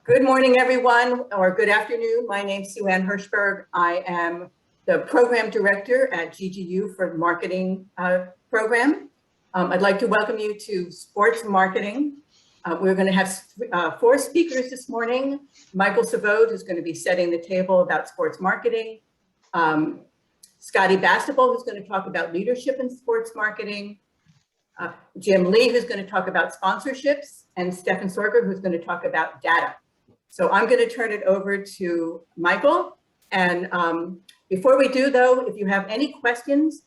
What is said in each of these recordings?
Good morning, everyone, or good afternoon. My name is Sue-Ann Hirschberg. I am the program director at GGU for the marketing program. I'd like to welcome you to sports marketing. We're going to have 4 speakers this morning. Michael Savod, who's going to be setting the table about sports marketing. Scotty Bastable, who's going to talk about leadership in sports marketing. Jim Lee, who's going to talk about sponsorships, and Stephan Sorger, who's going to talk about data. So I'm going to turn it over to Michael. And before we do, though, if you have any questions,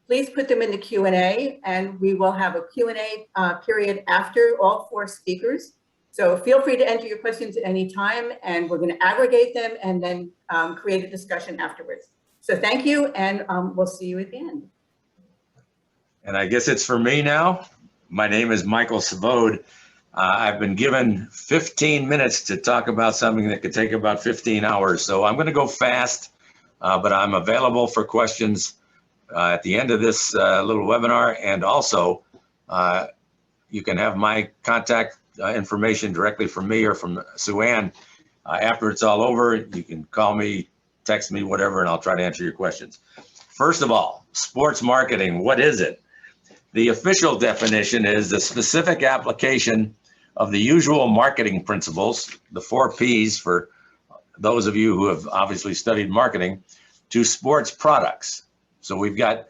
please put them in the Q&A, and we will have a Q&A period after all 4 speakers. So feel free to enter your questions at any time, and we're going to aggregate them and then create a discussion afterwards. So thank you, and we'll see you at the end. And I guess it's for me now. My name is Michael Savod. I've been given 15 minutes to talk about something that could take about 15 hours. So I'm going to go fast, but I'm available for questions at the end of this little webinar. And also, you can have my contact information directly from me or from Sue-Ann. After it's all over, you can call me, text me, whatever, and I'll try to answer your questions. First of all, sports marketing, what is it? The official definition is the specific application of the usual marketing principles, the 4 Ps for those of you who have obviously studied marketing, to sports products. So we've got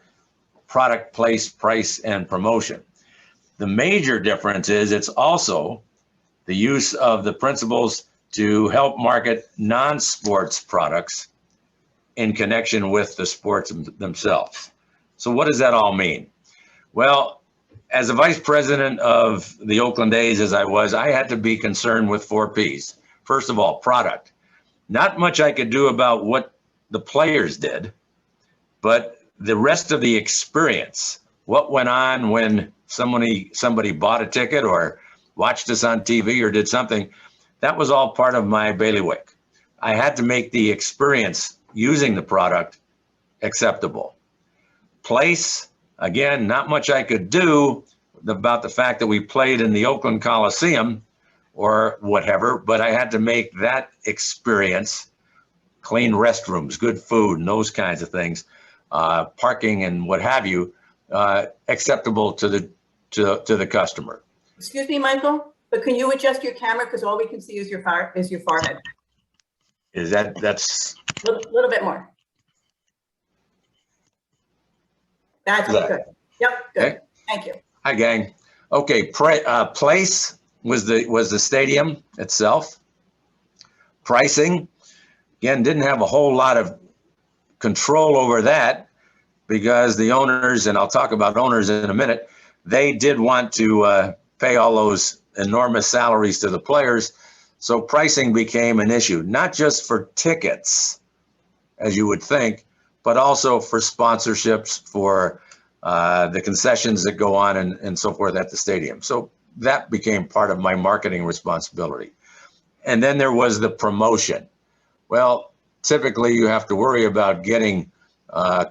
product, place, price, and promotion. The major difference is it's also the use of the principles to help market non-sports products in connection with the sports themselves. So what does that all mean? Well, as a vice president of the Oakland A's, as I was, I had to be concerned with 4 Ps. First of all, product. Not much I could do about what the players did, but the rest of the experience, what went on when somebody bought a ticket or watched us on TV or did something, that was all part of my bailiwick. I had to make the experience using the product acceptable. Place. Again, not much I could do about the fact that we played in the Oakland Coliseum or whatever, but I had to make that experience, clean restrooms, good food, and those kinds of things, parking and what have you, acceptable to the customer. Excuse me, Michael, but can you adjust your camera, because all we can see is your forehead. Is that's a little bit more. That's good. Yep, good. Okay. Thank you. Hi, gang. Okay, place was the stadium itself. Pricing, again, didn't have a whole lot of control over that because the owners, and I'll talk about owners in a minute, they did want to pay all those enormous salaries to the players. So pricing became an issue, not just for tickets, as you would think, but also for sponsorships, for the concessions that go on and so forth at the stadium. So that became part of my marketing responsibility. And then there was the promotion. Well, typically you have to worry about getting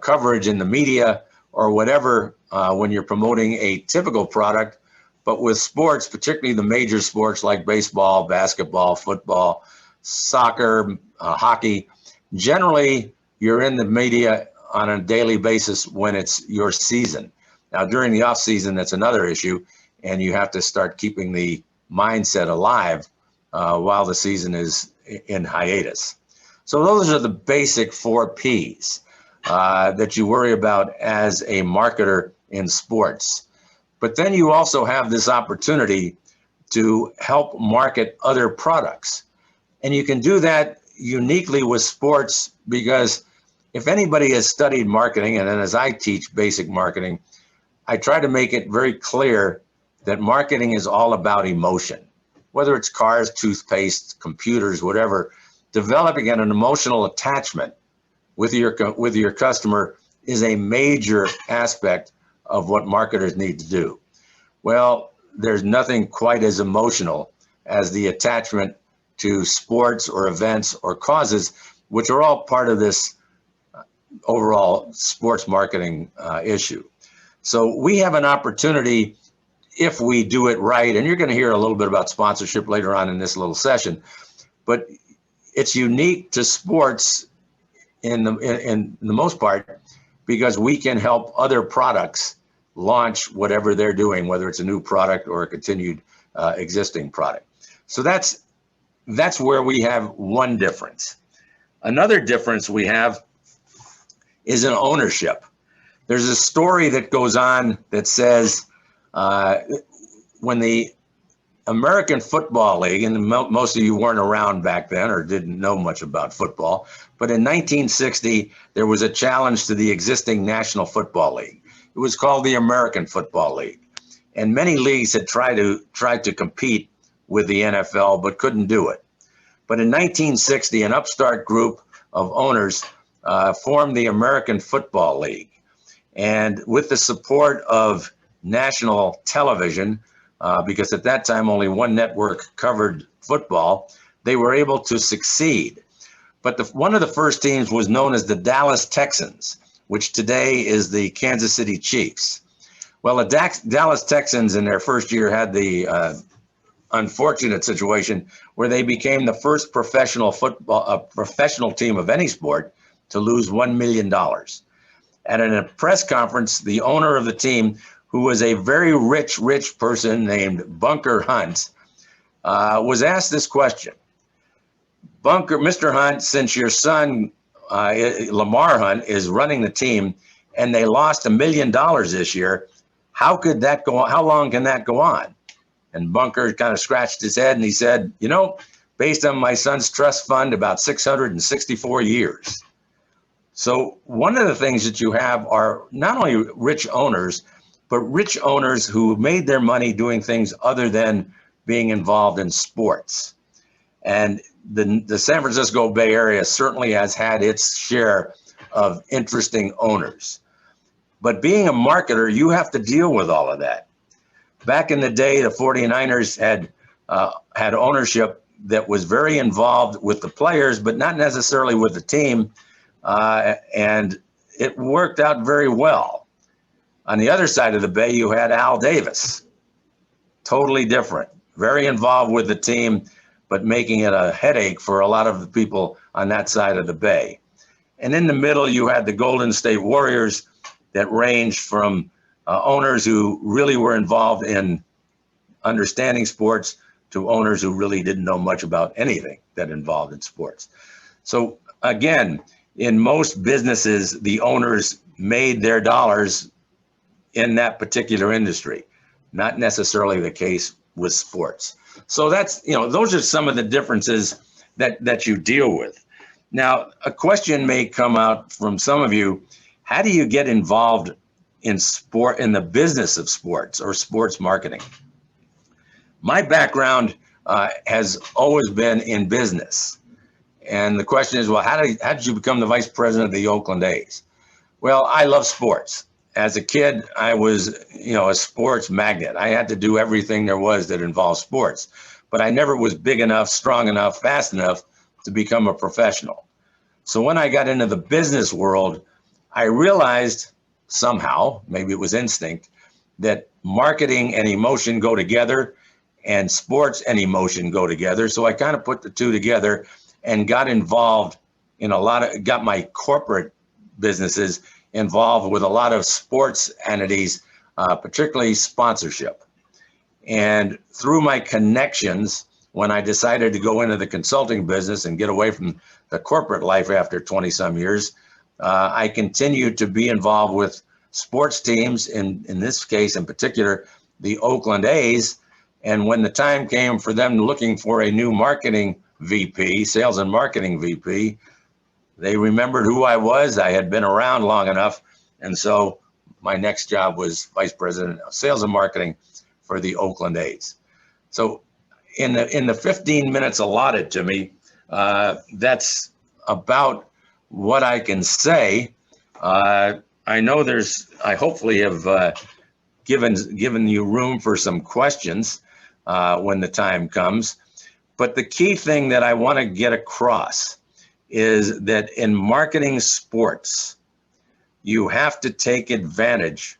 coverage in the media or whatever when you're promoting a typical product. But with sports, particularly the major sports like baseball, basketball, football, soccer, hockey, generally you're in the media on a daily basis when it's your season. Now, during the off season, that's another issue, and you have to start keeping the mindset alive while the season is in hiatus. So those are the basic 4 Ps that you worry about as a marketer in sports. But then you also have this opportunity to help market other products. And you can do that uniquely with sports because if anybody has studied marketing, and then as I teach basic marketing, I try to make it very clear that marketing is all about emotion. Whether it's cars, toothpaste, computers, whatever, developing an emotional attachment with your customer is a major aspect of what marketers need to do. Well, there's nothing quite as emotional as the attachment to sports or events or causes, which are all part of this overall sports marketing issue. So we have an opportunity, if we do it right, and you're going to hear a little bit about sponsorship later on in this little session, but it's unique to sports in the most part because we can help other products launch whatever they're doing, whether it's a new product or a continued existing product. So that's where we have one difference. Another difference we have is in ownership. There's a story that goes on that says when the American Football League, and most of you weren't around back then or didn't know much about football, but in 1960, there was a challenge to the existing National Football League. It was called the American Football League. And many leagues had tried to compete with the NFL, but couldn't do it. But in 1960, an upstart group of owners formed the American Football League. And with the support of national television, because at that time only one network covered football, they were able to succeed. But one of the first teams was known as the Dallas Texans, which today is the Kansas City Chiefs. Well, the Dallas Texans in their first year had the unfortunate situation where they became the first professional team of any sport to lose $1 million. At a press conference, the owner of the team, who was a very rich person named Bunker Hunt, was asked this question. Mr. Hunt, since your son, Lamar Hunt, is running the team and they lost $1 million this year, how could that go on? How long can that go on? And Bunker kind of scratched his head and he said, based on my son's trust fund, about 664 years. So one of the things that you have are not only rich owners, but rich owners who made their money doing things other than being involved in sports. And the San Francisco Bay Area certainly has had its share of interesting owners. But being a marketer, you have to deal with all of that. Back in the day, the 49ers had ownership that was very involved with the players, but not necessarily with the team. And it worked out very well. On the other side of the bay, you had Al Davis, totally different, very involved with the team, but making it a headache for a lot of the people on that side of the bay. And in the middle, you had the Golden State Warriors that ranged from owners who really were involved in understanding sports to owners who really didn't know much about anything that involved in sports. So again, in most businesses, the owners made their dollars in that particular industry, not necessarily the case with sports. So that's, those are some of the differences that you deal with. Now, a question may come out from some of you, how do you get involved in sport, in the business of sports or sports marketing? My background has always been in business. And the question is, well, how did you become the vice president of the Oakland A's? Well, I love sports. As a kid, I was, a sports magnet. I had to do everything there was that involved sports, but I never was big enough, strong enough, fast enough to become a professional. So when I got into the business world, I realized somehow, maybe it was instinct, that marketing and emotion go together and sports and emotion go together. So I kind of put the two together and got involved in got my corporate businesses involved with a lot of sports entities, particularly sponsorship. And through my connections, when I decided to go into the consulting business and get away from the corporate life after 20 some years, I continued to be involved with sports teams, in this case in particular, the Oakland A's. And when the time came for them looking for a new marketing VP, sales and marketing VP, they remembered who I was. I had been around long enough. And so my next job was vice president of sales and marketing for the Oakland A's. So in the 15 minutes allotted to me, that's about what I can say. I know I hopefully have given you room for some questions when the time comes. But the key thing that I want to get across is that in marketing sports, you have to take advantage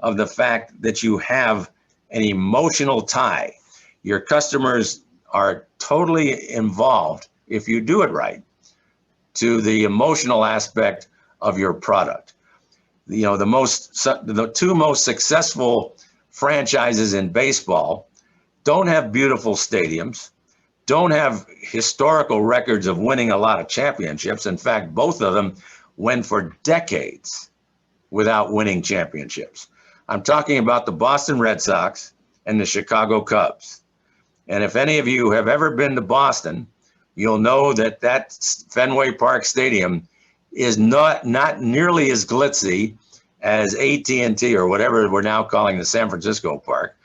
of the fact that you have an emotional tie. Your customers are totally involved, if you do it right, to the emotional aspect of your product. You know, the two most successful franchises in baseball don't have beautiful stadiums, don't have historical records of winning a lot of championships. In fact, both of them went for decades without winning championships. I'm talking about the Boston Red Sox and the Chicago Cubs. And if any of you have ever been to Boston, you'll know that that Fenway Park Stadium is not nearly as glitzy as AT&T or whatever we're now calling the San Francisco Park.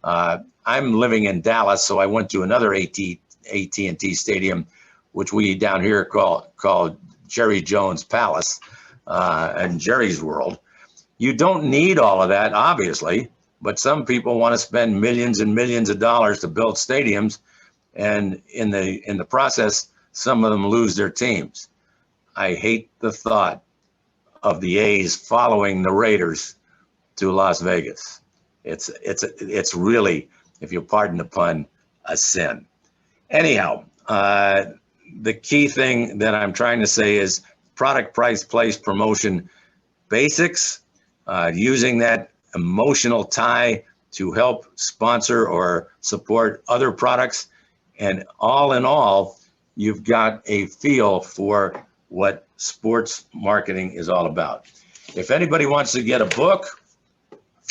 I'm living in Dallas, so I went to another AT&T Stadium, which we down here call Jerry Jones Palace and Jerry's World. You don't need all of that, obviously, but some people want to spend millions and millions of dollars to build stadiums, and in the process, some of them lose their teams. I hate the thought of the A's following the Raiders to Las Vegas. It's really, if you'll pardon the pun, a sin. Anyhow, the key thing that I'm trying to say is product, price, place, promotion, basics, using that emotional tie to help sponsor or support other products. And all in all, you've got a feel for what sports marketing is all about. If anybody wants to get a book,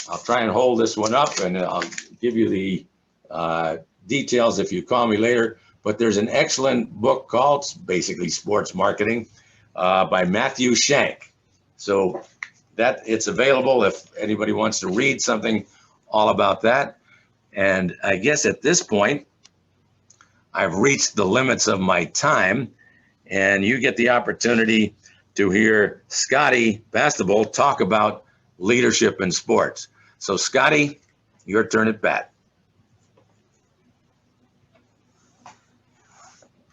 I'll try and hold this one up and I'll give you the details if you call me later. But there's an excellent book called basically Sports Marketing by Matthew Shank. So that it's available if anybody wants to read something all about that. And I guess at this point, I've reached the limits of my time, and you get the opportunity to hear Scotty Bastable talk about leadership in sports. So Scotty, your turn at bat.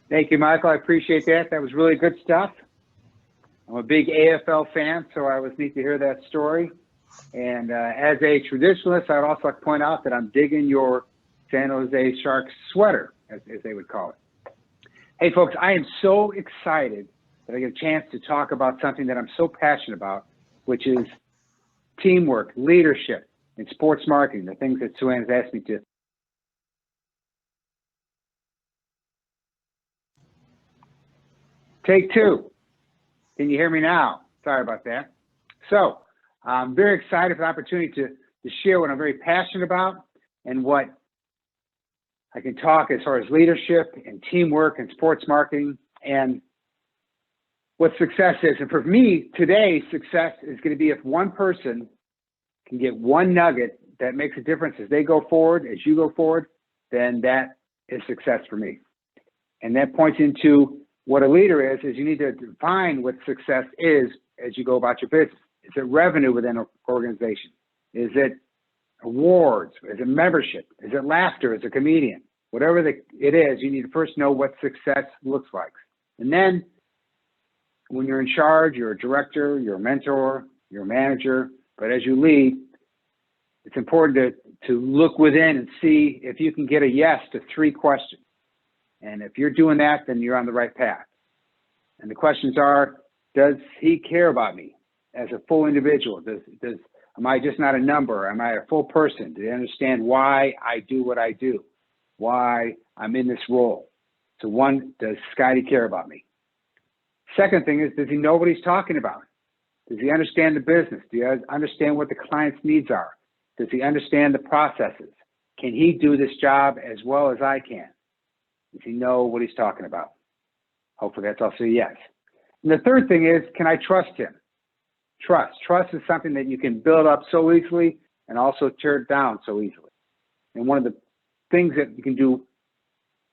Thank you, Michael. I appreciate that. That was really good stuff. I'm a big AFL fan, so I was neat to hear that story. And as a traditionalist, I would also like to point out that I'm digging your San Jose Sharks sweater, as they would call it. Hey, folks, I am so excited that I get a chance to talk about something that I'm so passionate about, which is teamwork, leadership, and sports marketing, the things that Sue Ann has asked me to. Take two. Can you hear me now? Sorry about that. So I'm very excited for the opportunity to share what I'm very passionate about and what I can talk as far as leadership and teamwork and sports marketing and what success is. And for me, today, success is going to be if one person can get one nugget that makes a difference as they go forward, as you go forward, then that is success for me. And that points into what a leader is you need to define what success is as you go about your business. Is it revenue within an organization? Is it awards? Is it membership? Is it laughter as a comedian? Whatever it is, you need to first know what success looks like. And then when you're in charge, you're a director, you're a mentor, you're a manager, but as you lead, it's important to look within and see if you can get a yes to 3 questions. And if you're doing that, then you're on the right path. And the questions are, does he care about me as a full individual? Am I just not a number? Am I a full person? Do they understand why I do what I do? Why I'm in this role? So one, does Scotty care about me? Second thing is, does he know what he's talking about? Does he understand the business? Do you understand what the client's needs are? Does he understand the processes? Can he do this job as well as I can? Does he know what he's talking about? Hopefully that's also a yes. And the third thing is, can I trust him? Trust. Trust is something that you can build up so easily and also tear it down so easily. And one of the things that you can do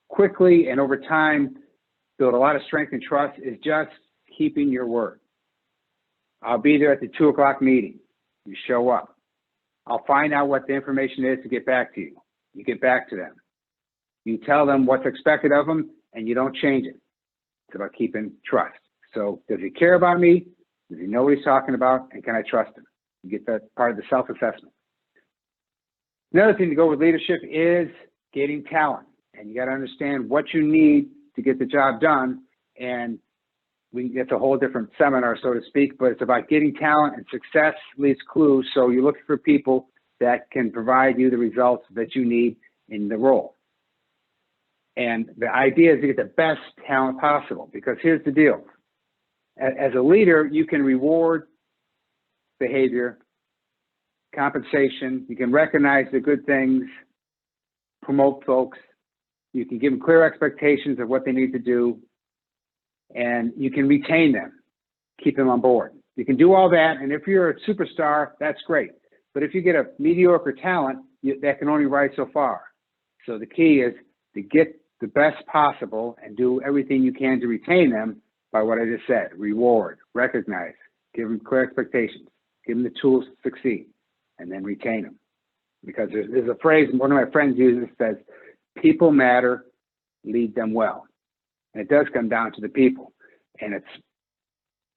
quickly and over time, build a lot of strength and trust, is just keeping your word. I'll be there at the 2 o'clock meeting. You show up. I'll find out what the information is to get back to you. You get back to them. You tell them what's expected of them, and you don't change it. It's about keeping trust. So does he care about me? Does he know what he's talking about? And can I trust him? You get that part of the self-assessment. Another thing to go with leadership is getting talent. and you got to understand what you need to get the job done. And it's a whole different seminar, so to speak, but it's about getting talent, and success leaves clues. So you're looking for people that can provide you the results that you need in the role. And the idea is to get the best talent possible, because here's the deal. As a leader, you can reward behavior, compensation, you can recognize the good things, promote folks, you can give them clear expectations of what they need to do, and you can retain them, keep them on board. You can do all that, and if you're a superstar, that's great. But if you get a mediocre talent, that can only rise so far. So the key is to get the best possible and do everything you can to retain them by what I just said: reward, recognize, give them clear expectations, give them the tools to succeed, and then retain them. Because there's a phrase one of my friends uses that says, people matter, lead them well. And it does come down to the people. And it's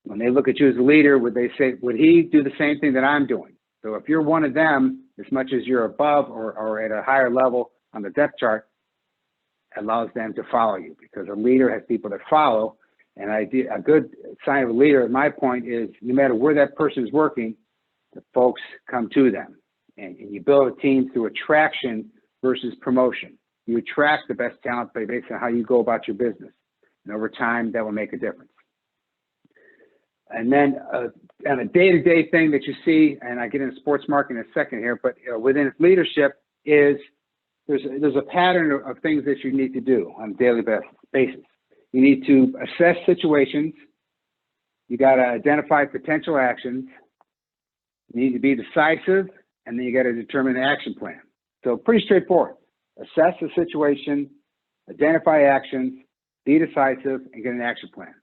when they look at you as a leader, would they say, would he do the same thing that I'm doing? So if you're one of them, as much as you're above or at a higher level on the depth chart, it allows them to follow you, because a leader has people that follow. And a good sign of a leader, at my point, is no matter where that person is working, the folks come to them. And you build a team through attraction versus promotion. You attract the best talent based on how you go about your business. And over time, that will make a difference. And then on a day-to-day thing that you see, and I get into sports marketing in a second here, but within leadership is there's a pattern of things that you need to do on a daily basis. You need to assess situations. You got to identify potential actions. You need to be decisive, and then you got to determine an action plan. So pretty straightforward. Assess the situation, identify actions, be decisive, and get an action plan.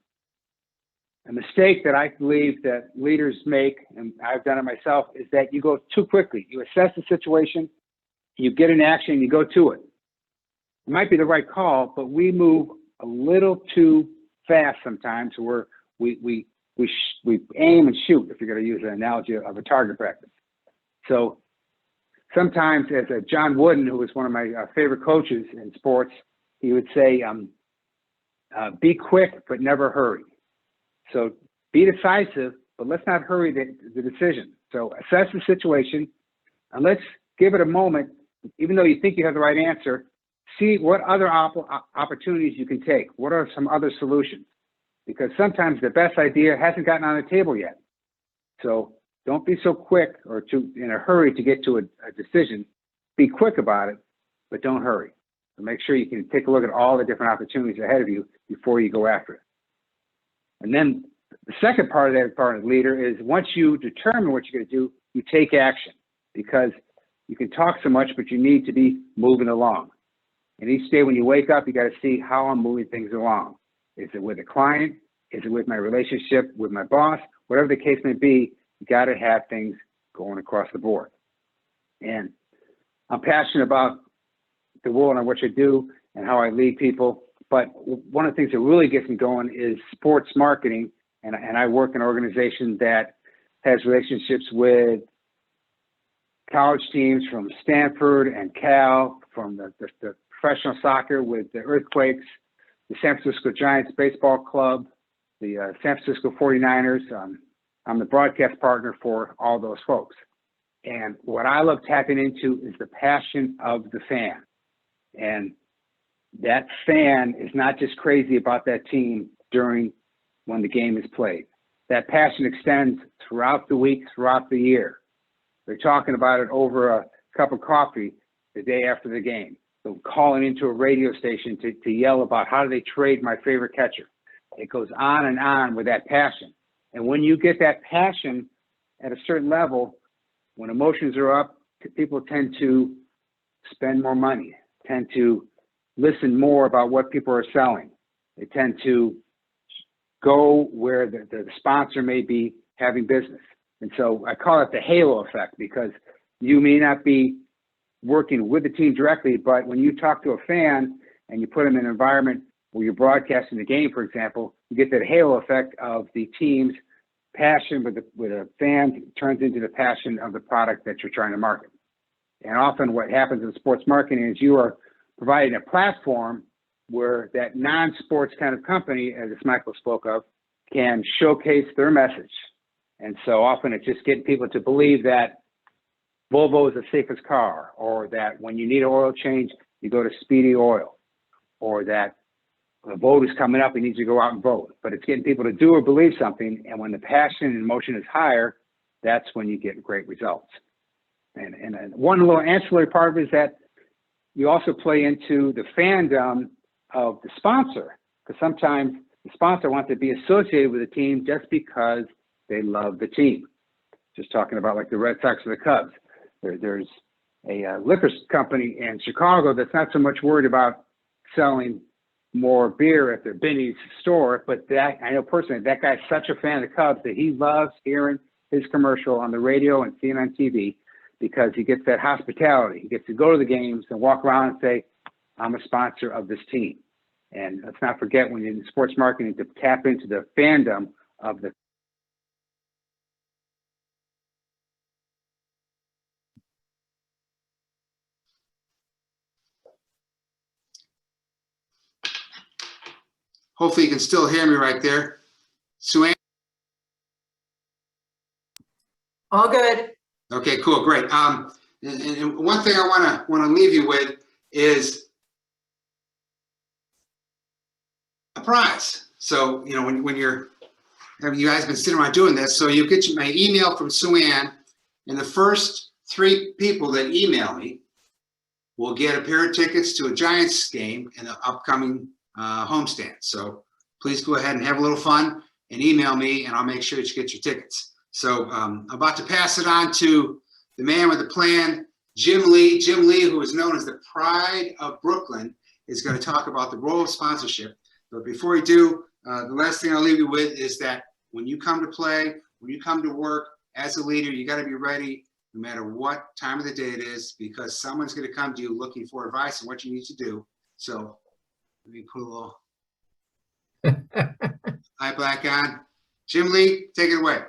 A mistake that I believe that leaders make, and I've done it myself, is that you go too quickly. You assess the situation, you get an action, you go to it. It might be the right call, but we move a little too fast sometimes, where we aim and shoot, if you're going to use an analogy of a target practice. So sometimes, as John Wooden, who was one of my favorite coaches in sports, he would say, be quick, but never hurry. So be decisive, but let's not hurry the decision. So assess the situation, and let's give it a moment. Even though you think you have the right answer, see what other opportunities you can take. What are some other solutions? Because sometimes the best idea hasn't gotten on the table yet. So don't be so quick or in a hurry to get to a decision. Be quick about it, but don't hurry. So make sure you can take a look at all the different opportunities ahead of you before you go after it. And then the second part of that part of the leader is, once you determine what you're going to do, you take action, because you can talk so much, but you need to be moving along. And each day when you wake up, you got to see how I'm moving things along. Is it with a client? Is it with my relationship with my boss? Whatever the case may be, you got to have things going across the board. And I'm passionate about the world and what I do and how I lead people. But one of the things that really gets me going is sports marketing. And I work in an organization that has relationships with college teams from Stanford and Cal, from the professional soccer with the Earthquakes, the San Francisco Giants Baseball Club, the San Francisco 49ers. I'm the broadcast partner for all those folks. And what I love tapping into is the passion of the fan. And that fan is not just crazy about that team when the game is played. That passion extends throughout the week, throughout the year. They're talking about it over a cup of coffee the day after the game. So calling into a radio station to yell about how do they trade my favorite catcher. It goes on and on with that passion. And when you get that passion at a certain level, when emotions are up, people tend to spend more money, tend to listen more about what people are selling. They tend to go where the sponsor may be having business. And so I call it the halo effect, because you may not be working with the team directly, but when you talk to a fan and you put them in an environment where you're broadcasting the game, for example, you get that halo effect of the team's passion with a fan turns into the passion of the product that you're trying to market. And often what happens in sports marketing is you are providing a platform where that non-sports kind of company, as Michael spoke of, can showcase their message. And so often it's just getting people to believe that Volvo is the safest car, or that when you need an oil change, you go to Speedy Oil, or that the vote is coming up, you need to go out and vote. But it's getting people to do or believe something, and when the passion and emotion is higher, that's when you get great results. And one little ancillary part of it is that you also play into the fandom of the sponsor, because sometimes the sponsor wants to be associated with the team just because they love the team. Just talking about like the Red Sox or the Cubs. There's a liquor company in Chicago that's not so much worried about selling more beer at their Benny's store, but that I know personally, that guy's such a fan of the Cubs that he loves hearing his commercial on the radio and seeing on TV, because he gets that hospitality. He gets to go to the games and walk around and say, I'm a sponsor of this team. And let's not forget, when you're in sports marketing, to tap into the fandom of the Hopefully you can still hear me right there. Sue Ann? All good. Okay, cool, great. And one thing I want to leave you with is a prize. So, you know, when you guys been sitting around doing this, so you get my email from Sue Ann, and the first 3 people that email me will get a pair of tickets to a Giants game in the upcoming homestand. So please go ahead and have a little fun and email me, and I'll make sure that you get your tickets. So I'm about to pass it on to the man with the plan, Jim Lee. Jim Lee, who is known as the Pride of Brooklyn, is going to talk about the role of sponsorship. But before we do, the last thing I'll leave you with is that when you come to play, when you come to work as a leader, you got to be ready no matter what time of the day it is, because someone's going to come to you looking for advice on what you need to do. So let me put a little eye black on. Jim Lee, take it away.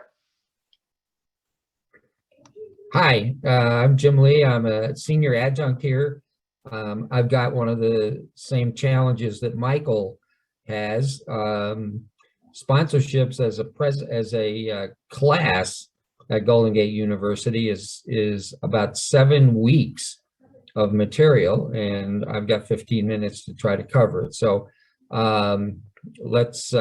Hi, I'm Jim Lee. I'm a senior adjunct here. I've got one of the same challenges that Michael has. Sponsorships as a class at Golden Gate University is about 7 weeks of material, and I've got 15 minutes to try to cover it. So let's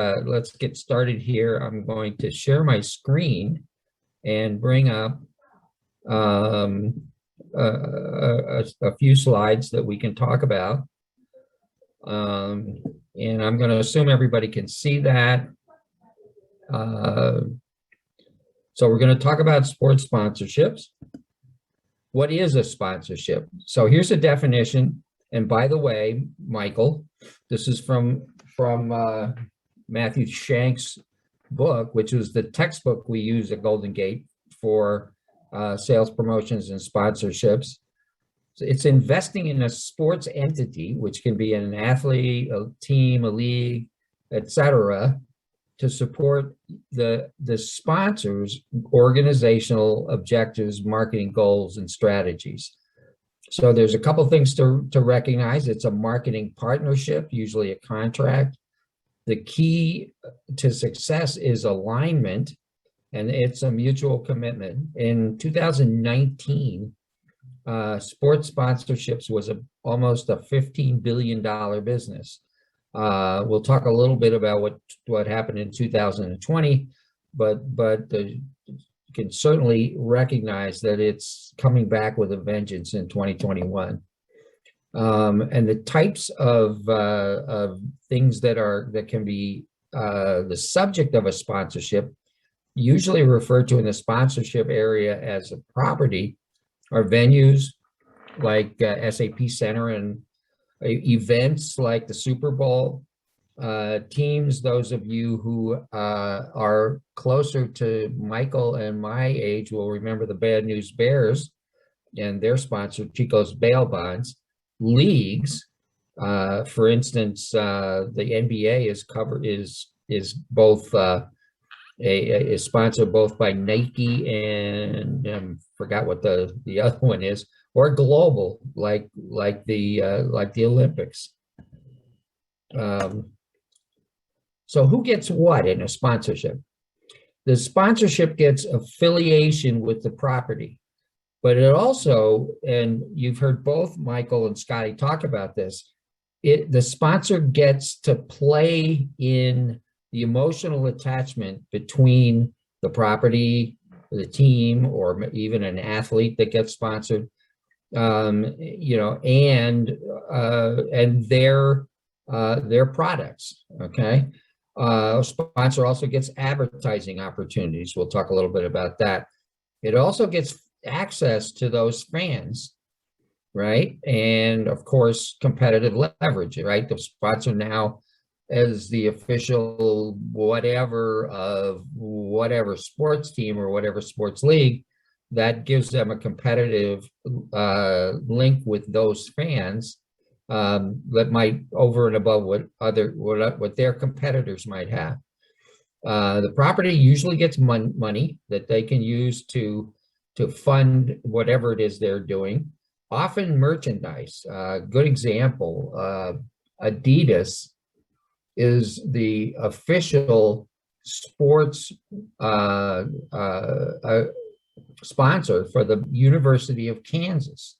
get started here. I'm going to share my screen and bring up a few slides that we can talk about. And I'm going to assume everybody can see that. So we're going to talk about sports sponsorships. What is a sponsorship? So here's a definition. And by the way, Michael, this is from Matthew Shank's book, which was the textbook we use at Golden Gate for sales promotions and sponsorships. So it's investing in a sports entity, which can be an athlete, a team, a league, etc., to support the sponsors' organizational objectives, marketing goals, and strategies. So there's a couple things to recognize. It's a marketing partnership, usually a contract. The key to success is alignment, and it's a mutual commitment. In 2019, sports sponsorships was almost a $15 billion business. We'll talk a little bit about what happened in 2020, but you can certainly recognize that it's coming back with a vengeance in 2021. And the types of things that can be the subject of a sponsorship, usually referred to in the sponsorship area as a property, are venues like SAP Center and events like the Super Bowl. Teams, those of you who are closer to Michael and my age will remember the Bad News Bears and their sponsor, Chico's Bail Bonds. Leagues, for instance, the NBA is both is sponsored both by Nike and forgot what the other one is. or global, like the Olympics. So who gets what in a sponsorship? The sponsorship gets affiliation with the property, but it also, and you've heard both Michael and Scotty talk about this, the sponsor gets to play in the emotional attachment between the property, the team, or even an athlete that gets sponsored, you know, and their products. Okay, sponsor also gets advertising opportunities. We'll talk a little bit about that. It also gets access to those fans, right? And of course, competitive leverage, right? The sponsor now as the official whatever of whatever sports team or whatever sports league, that gives them a competitive link with those fans that might over and above what their competitors might have. The property usually gets money that they can use to fund whatever it is they're doing. Often merchandise. Good example, Adidas is the official sports sponsor for the University of Kansas.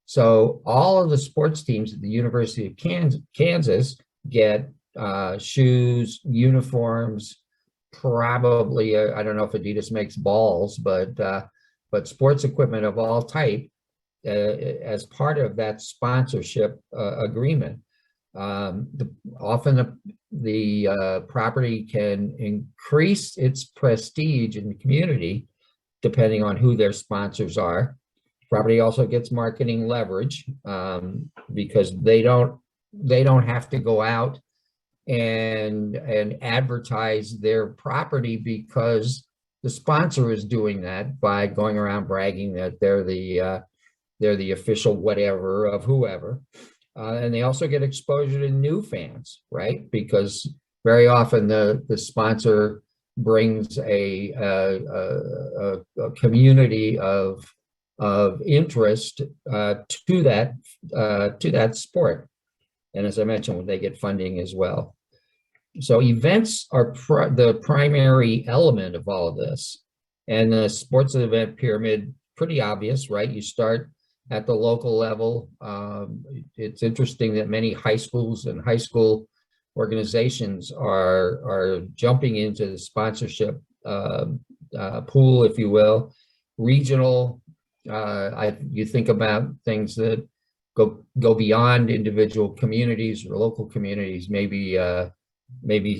So all of the sports teams at the University of Kansas get shoes, uniforms, probably, I don't know if Adidas makes balls, but sports equipment of all type as part of that sponsorship agreement. Often the property can increase its prestige in the community depending on who their sponsors are. Property also gets marketing leverage because they don't have to go out and advertise their property because the sponsor is doing that by going around bragging that they're the official whatever of whoever. And they also get exposure to new fans, right? Because very often the sponsor brings a community of interest to that sport. And as I mentioned, they get funding as well. So events are the primary element of all of this. And the sports event pyramid, pretty obvious, right? You start at the local level. It's interesting that many high schools and high school organizations are jumping into the sponsorship pool, if you will. Regional, you think about things that go beyond individual communities or local communities. Maybe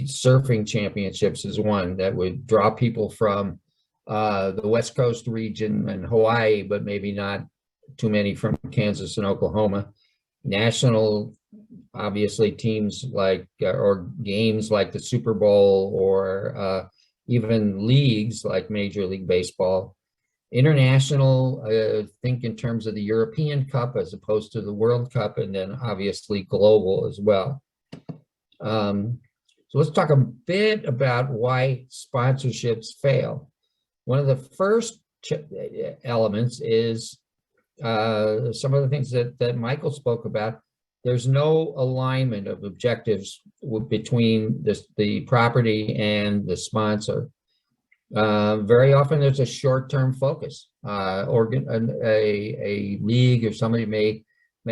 surfing championships is one that would draw people from the West Coast region and Hawaii, but maybe not too many from Kansas and Oklahoma. National, obviously, teams like or games like the Super Bowl or even leagues like Major League Baseball. International, think in terms of the European Cup as opposed to the World Cup, and then obviously global as well. So let's talk a bit about why sponsorships fail. One of the first elements is some of the things that Michael spoke about. There's no alignment of objectives between the property and the sponsor. Very often there's a short-term focus. A league or somebody may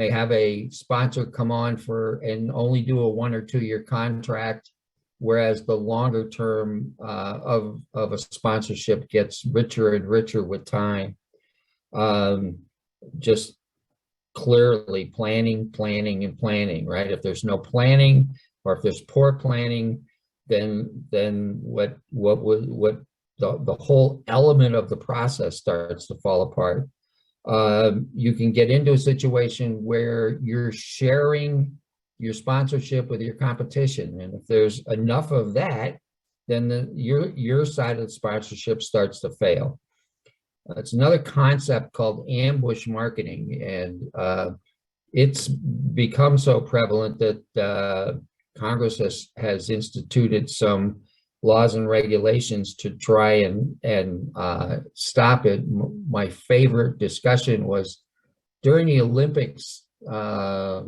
have a sponsor come on and only do a 1 or 2 year contract, whereas the longer term of a sponsorship gets richer and richer with time. Just clearly planning, right? If there's no planning, or if there's poor planning, then what the whole element of the process starts to fall apart. You can get into a situation where you're sharing your sponsorship with your competition, and if there's enough of that, then your side of the sponsorship starts to fail. It's another concept called ambush marketing, and it's become so prevalent that Congress has instituted some laws and regulations to try and stop it. My favorite discussion was during the Olympics a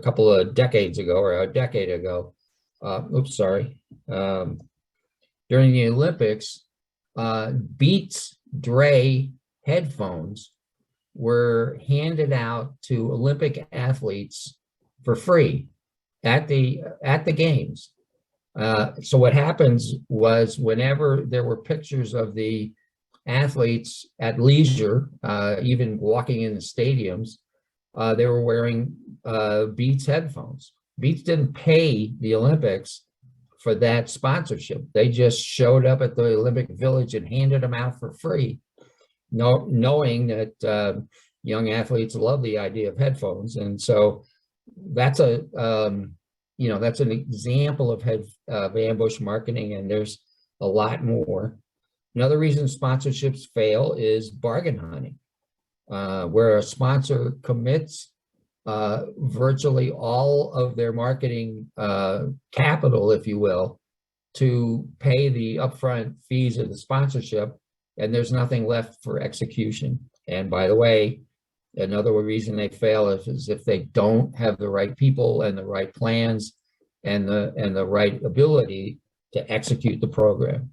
couple of decades ago, or a decade ago, during the Olympics, Beats Dre headphones were handed out to Olympic athletes for free at the games. So what happens was, whenever there were pictures of the athletes at leisure, even walking in the stadiums, they were wearing Beats headphones. Beats didn't pay the Olympics for that sponsorship. They just showed up at the Olympic Village and handed them out for free, knowing that young athletes love the idea of headphones. And so that's that's an example of ambush marketing, and there's a lot more. Another reason sponsorships fail is bargain hunting, where a sponsor commits virtually all of their marketing capital, if you will, to pay the upfront fees of the sponsorship, and there's nothing left for execution. And by the way, another reason they fail is if they don't have the right people and the right plans and the right ability to execute the program.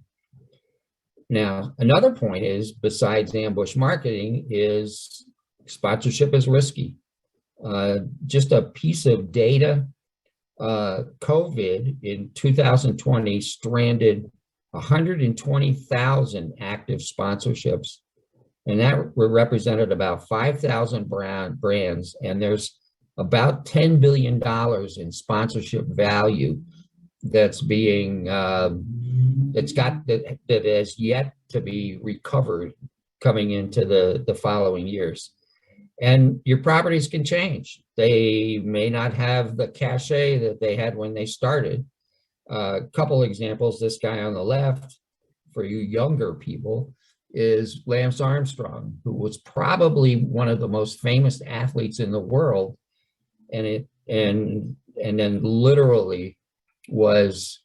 Now, another point is, besides ambush marketing, is sponsorship is risky. Just a piece of data, COVID in 2020 stranded 120,000 active sponsorships, and that represented about 5,000 brands, and there's about $10 billion in sponsorship value that's being that has yet to be recovered coming into the following years. And your properties can change. They may not have the cachet that they had when they started. A couple examples, this guy on the left, for you younger people, is Lance Armstrong, who was probably one of the most famous athletes in the world, and then literally was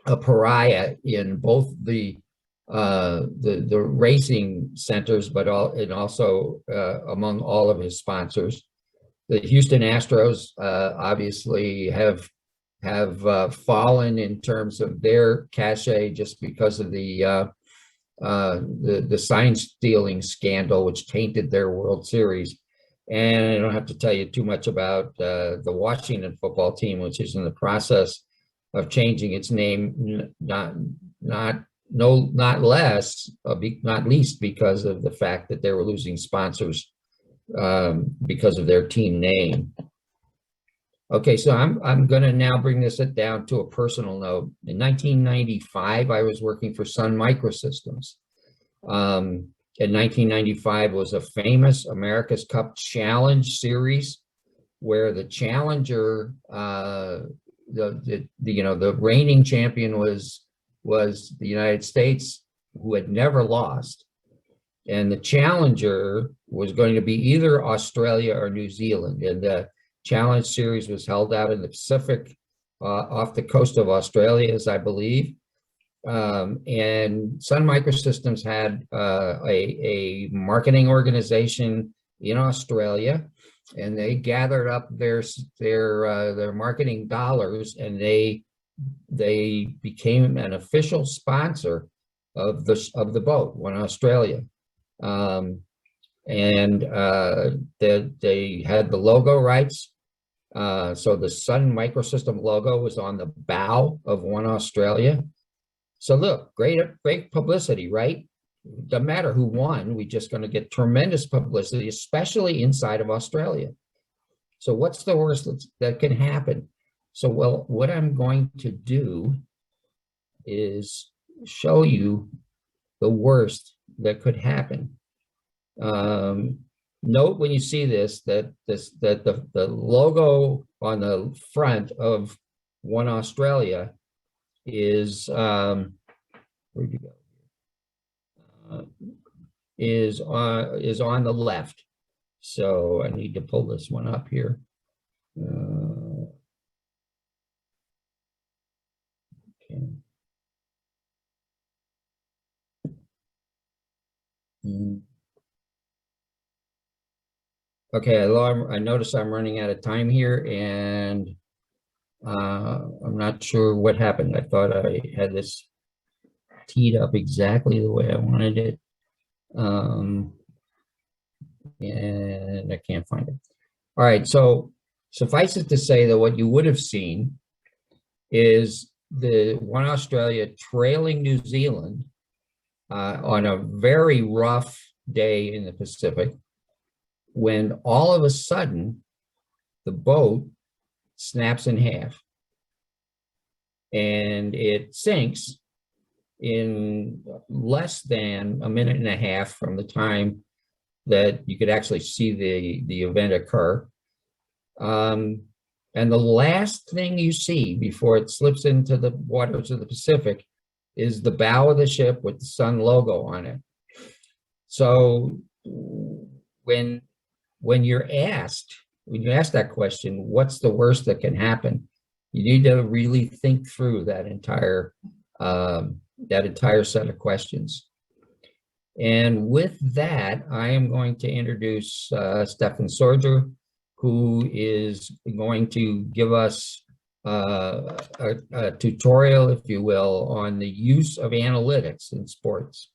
a pariah in both the racing centers, but also among all of his sponsors. The Houston Astros obviously have fallen in terms of their cachet just because of the sign stealing scandal, which tainted their World Series. And I don't have to tell you too much about the Washington football team, which is in the process of changing its name, not least because of the fact that they were losing sponsors because of their team name. Okay, so I'm going to now bring this down to a personal note. In 1995, I was working for Sun Microsystems. In 1995 was a famous America's Cup Challenge series, where the challenger, the reigning champion was the United States, who had never lost, and the challenger was going to be either Australia or New Zealand. And the Challenge series was held out in the Pacific, off the coast of Australia, as I believe. And Sun Microsystems had a marketing organization in Australia, and they gathered up their marketing dollars, and they became an official sponsor of the boat, One Australia. And they had the logo rights. So the Sun Microsystem logo was on the bow of One Australia. So look, great publicity, right? Doesn't matter who won, we're just going to get tremendous publicity, especially inside of Australia. So what's the worst that can happen? So, well, what I'm going to do is show you the worst that could happen. Note when you see this, that the logo on the front of One Australia is where'd you go? Is on the left. So I need to pull this one up here. Okay. Okay, I notice I'm running out of time here, and I'm not sure what happened. I thought I had this teed up exactly the way I wanted it. And I can't find it. All right, so suffice it to say that what you would have seen is the one Australia trailing New Zealand on a very rough day in the Pacific, when all of a sudden the boat snaps in half and it sinks in less than a minute and a half from the time that you could actually see the event occur. And the last thing you see before it slips into the waters of the Pacific is the bow of the ship with the Sun logo on it. So when you ask that question, what's the worst that can happen? You need to really think through that entire set of questions. And with that, I am going to introduce Stephan Sorger, who is going to give us a tutorial, if you will, on the use of analytics in sports.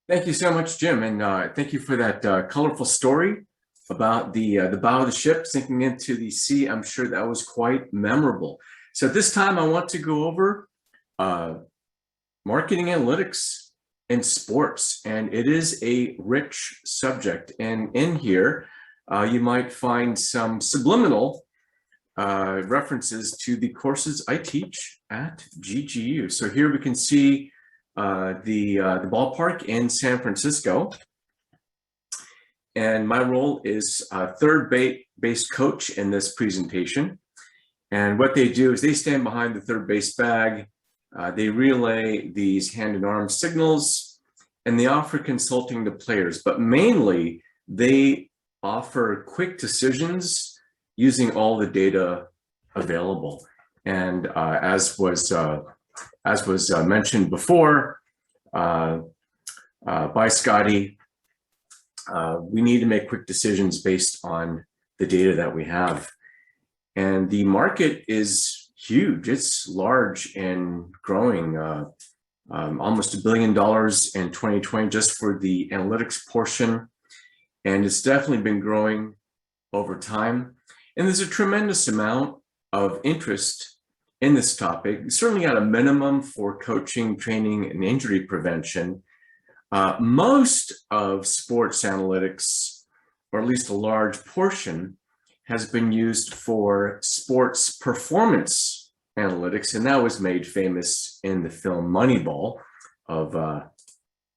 Thank you so much, Jim, and thank you for that colorful story about the bow of the ship sinking into the sea. I'm sure that was quite memorable. So this time I want to go over marketing analytics in sports, and it is a rich subject. And in here, you might find some subliminal references to the courses I teach at GGU. So here we can see the ballpark in San Francisco. And my role is third base coach in this presentation. And what they do is they stand behind the third base bag. They relay these hand and arm signals, and they offer consulting to players. But mainly, they offer quick decisions using all the data available. And as was mentioned before by Scotty, we need to make quick decisions based on the data that we have. And the market is huge. It's large and growing, almost $1 billion in 2020 just for the analytics portion. And it's definitely been growing over time. And there's a tremendous amount of interest in this topic, certainly at a minimum for coaching, training, and injury prevention. Most of sports analytics, or at least a large portion, has been used for sports performance analytics, and that was made famous in the film Moneyball of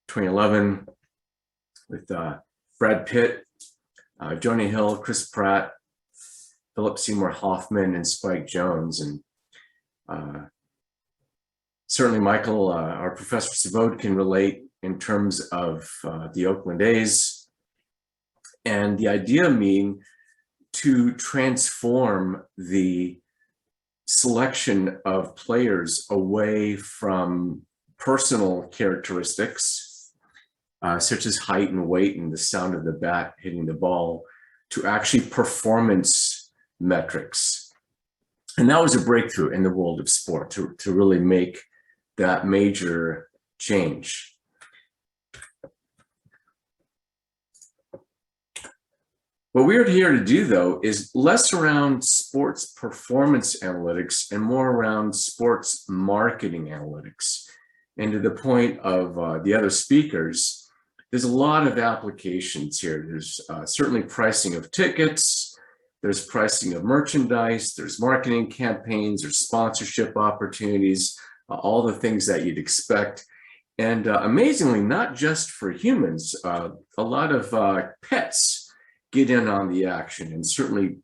2011 with Brad Pitt, Jonah Hill, Chris Pratt, Philip Seymour Hoffman, and Spike Jonze. And certainly Michael, our Professor Savod, can relate in terms of the Oakland A's, and the idea being to transform the selection of players away from personal characteristics, such as height and weight and the sound of the bat hitting the ball, to actually performance metrics. And that was a breakthrough in the world of sport to really make that major change. What we're here to do, though, is less around sports performance analytics and more around sports marketing analytics. And to the point of the other speakers, there's a lot of applications here. There's certainly pricing of tickets, there's pricing of merchandise, there's marketing campaigns, there's sponsorship opportunities, all the things that you'd expect. And amazingly, not just for humans, a lot of pets get in on the action, and certainly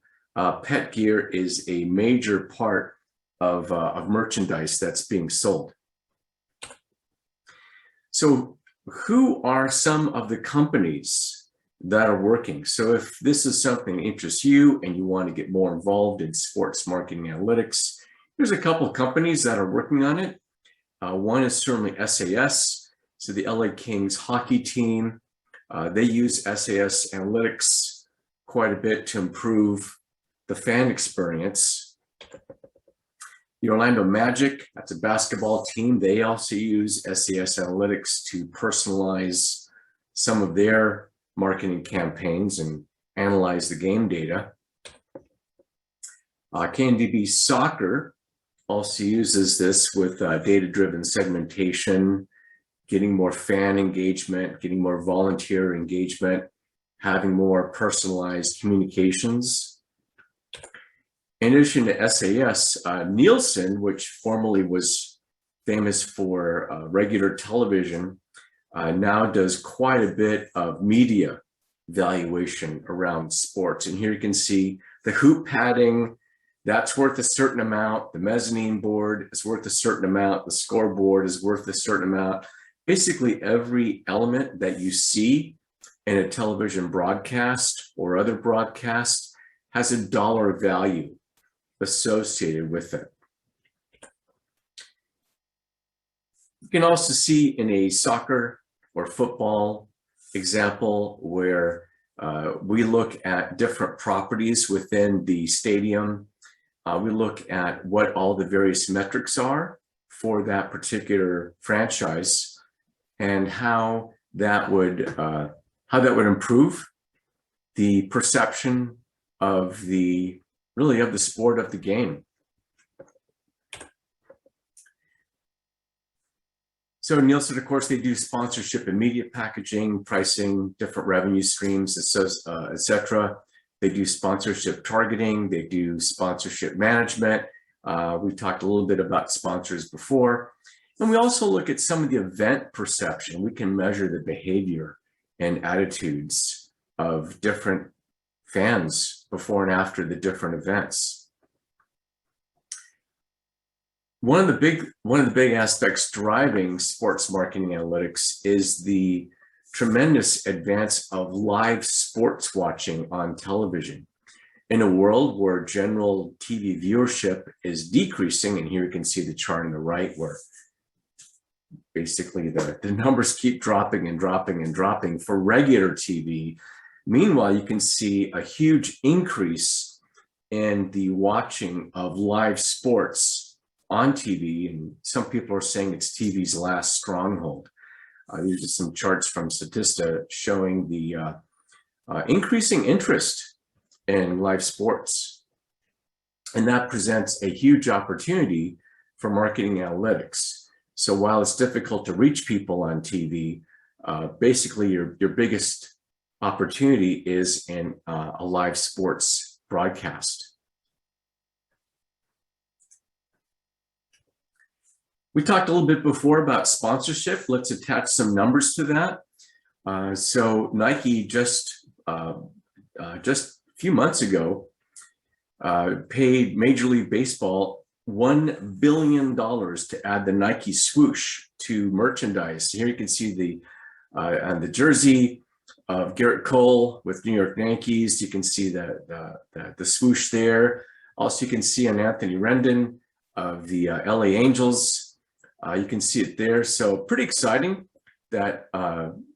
pet gear is a major part of merchandise that's being sold. So who are some of the companies that are working? So if this is something that interests you and you want to get more involved in sports marketing analytics, there's a couple of companies that are working on it. One is certainly SAS. So the LA Kings hockey team, they use SAS analytics quite a bit to improve the fan experience. The Orlando Magic, that's a basketball team. They also use SAS analytics to personalize some of their marketing campaigns and analyze the game data. KNDB Soccer also uses this with data-driven segmentation, getting more fan engagement, getting more volunteer engagement, having more personalized communications. In addition to SAS, Nielsen, which formerly was famous for regular television, now does quite a bit of media valuation around sports. And here you can see the hoop padding, that's worth a certain amount. The mezzanine board is worth a certain amount. The scoreboard is worth a certain amount. Basically, every element that you see in a television broadcast or other broadcast has a dollar value associated with it. You can also see in a soccer or football example where we look at different properties within the stadium. We look at what all the various metrics are for that particular franchise and how that would improve the perception of the sport of the game. So Nielsen, of course, they do sponsorship and media packaging, pricing, different revenue streams, et cetera. They do sponsorship targeting. They do sponsorship management. We've talked a little bit about sponsors before. And we also look at some of the event perception. We can measure the behavior and attitudes of different fans before and after the different events. One of the big aspects driving sports marketing analytics is the tremendous advance of live sports watching on television. In a world where general TV viewership is decreasing, and here you can see the chart on the right where basically the numbers keep dropping and dropping and dropping for regular TV. Meanwhile, you can see a huge increase in the watching of live sports on TV, and some people are saying it's TV's last stronghold. These are some charts from Statista showing the increasing interest in live sports. And that presents a huge opportunity for marketing analytics. So while it's difficult to reach people on TV, basically your biggest opportunity is in a live sports broadcast. We talked a little bit before about sponsorship. Let's attach some numbers to that. So Nike just a few months ago paid Major League Baseball $1 billion to add the Nike swoosh to merchandise. Here you can see on the jersey of Garrett Cole with New York Yankees. You can see the swoosh there. Also, you can see on Anthony Rendon of the LA Angels. You can see it there. So pretty exciting that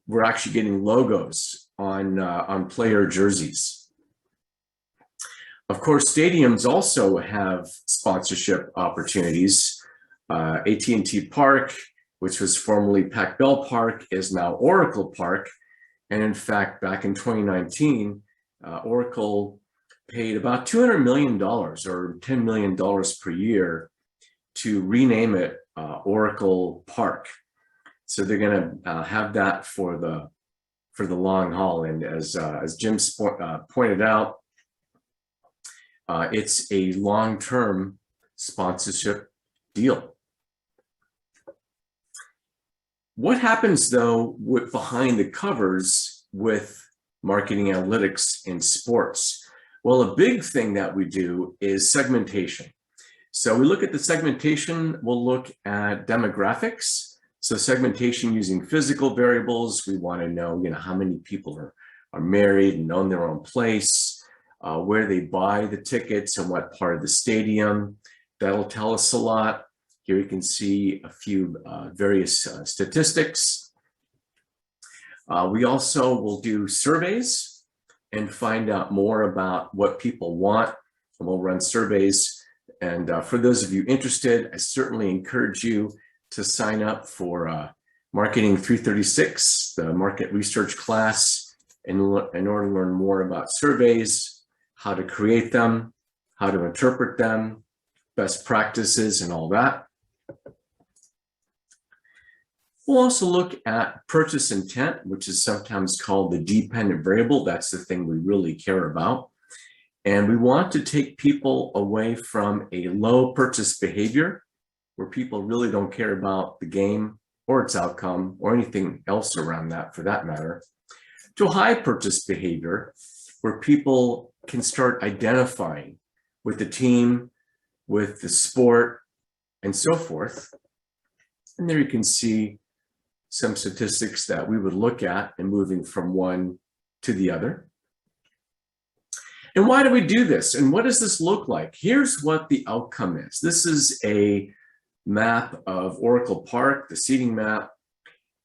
we're actually getting logos on player jerseys. Of course, stadiums also have sponsorship opportunities. AT&T Park, which was formerly Pac-Bell Park, is now Oracle Park. And in fact, back in 2019, Oracle paid about $200 million or $10 million per year to rename it Oracle Park. So they're going to have that for the long haul. And as Jim pointed out, it's a long-term sponsorship deal. What happens though behind the covers with marketing analytics in sports? Well, a big thing that we do is segmentation. So we look at the segmentation, we'll look at demographics. So segmentation using physical variables. We want to know, how many people are married and own their own place, where they buy the tickets and what part of the stadium. That'll tell us a lot. Here you can see a few various statistics. We also will do surveys and find out more about what people want, and we'll run surveys. And for those of you interested, I certainly encourage you to sign up for Marketing 336, the market research class, in order to learn more about surveys, how to create them, how to interpret them, best practices, and all that. We'll also look at purchase intent, which is sometimes called the dependent variable. That's the thing we really care about. And we want to take people away from a low purchase behavior, where people really don't care about the game or its outcome or anything else around that for that matter, to a high purchase behavior, where people can start identifying with the team, with the sport, and so forth. And there you can see some statistics that we would look at in moving from one to the other. And why do we do this? And what does this look like? Here's what the outcome is. This is a map of Oracle Park, the seating map.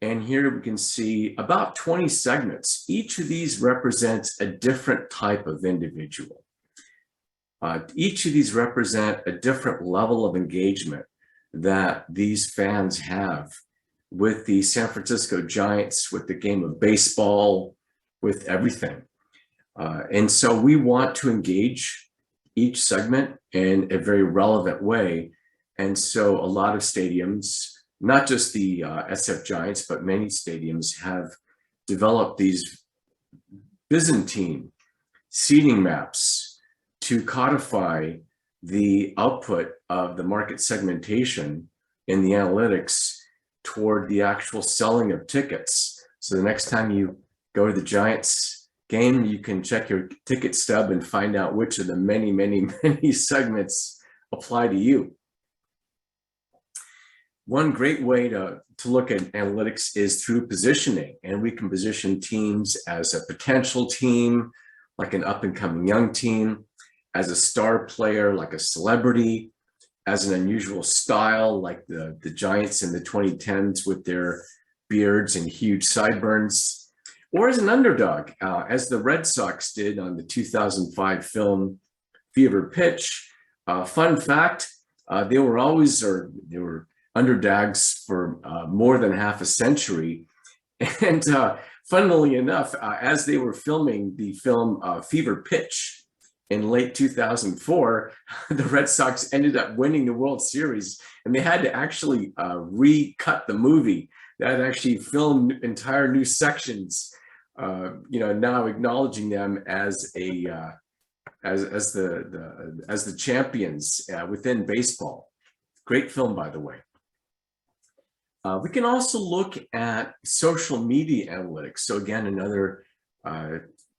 And here we can see about 20 segments. Each of these represents a different type of individual. Each of these represent a different level of engagement that these fans have with the San Francisco Giants, with the game of baseball, with everything. And so we want to engage each segment in a very relevant way. And so a lot of stadiums, not just the SF Giants, but many stadiums have developed these Byzantine seating maps to codify the output of the market segmentation in the analytics toward the actual selling of tickets. So the next time you go to the Giants game, you can check your ticket stub and find out which of the many, many, many segments apply to you. One great way to look at analytics is through positioning, and we can position teams as a potential team, like an up-and-coming young team, as a star player, like a celebrity, as an unusual style, like the Giants in the 2010s with their beards and huge sideburns, or as an underdog, as the Red Sox did on the 2005 film Fever Pitch. Fun fact, they were underdogs for more than half a century. And funnily enough, as they were filming the film Fever Pitch in late 2004, the Red Sox ended up winning the World Series, and they had to actually recut the movie. They had actually filmed entire new sections, now acknowledging them as the champions within baseball. Great film, by the way. We can also look at social media analytics. So again, another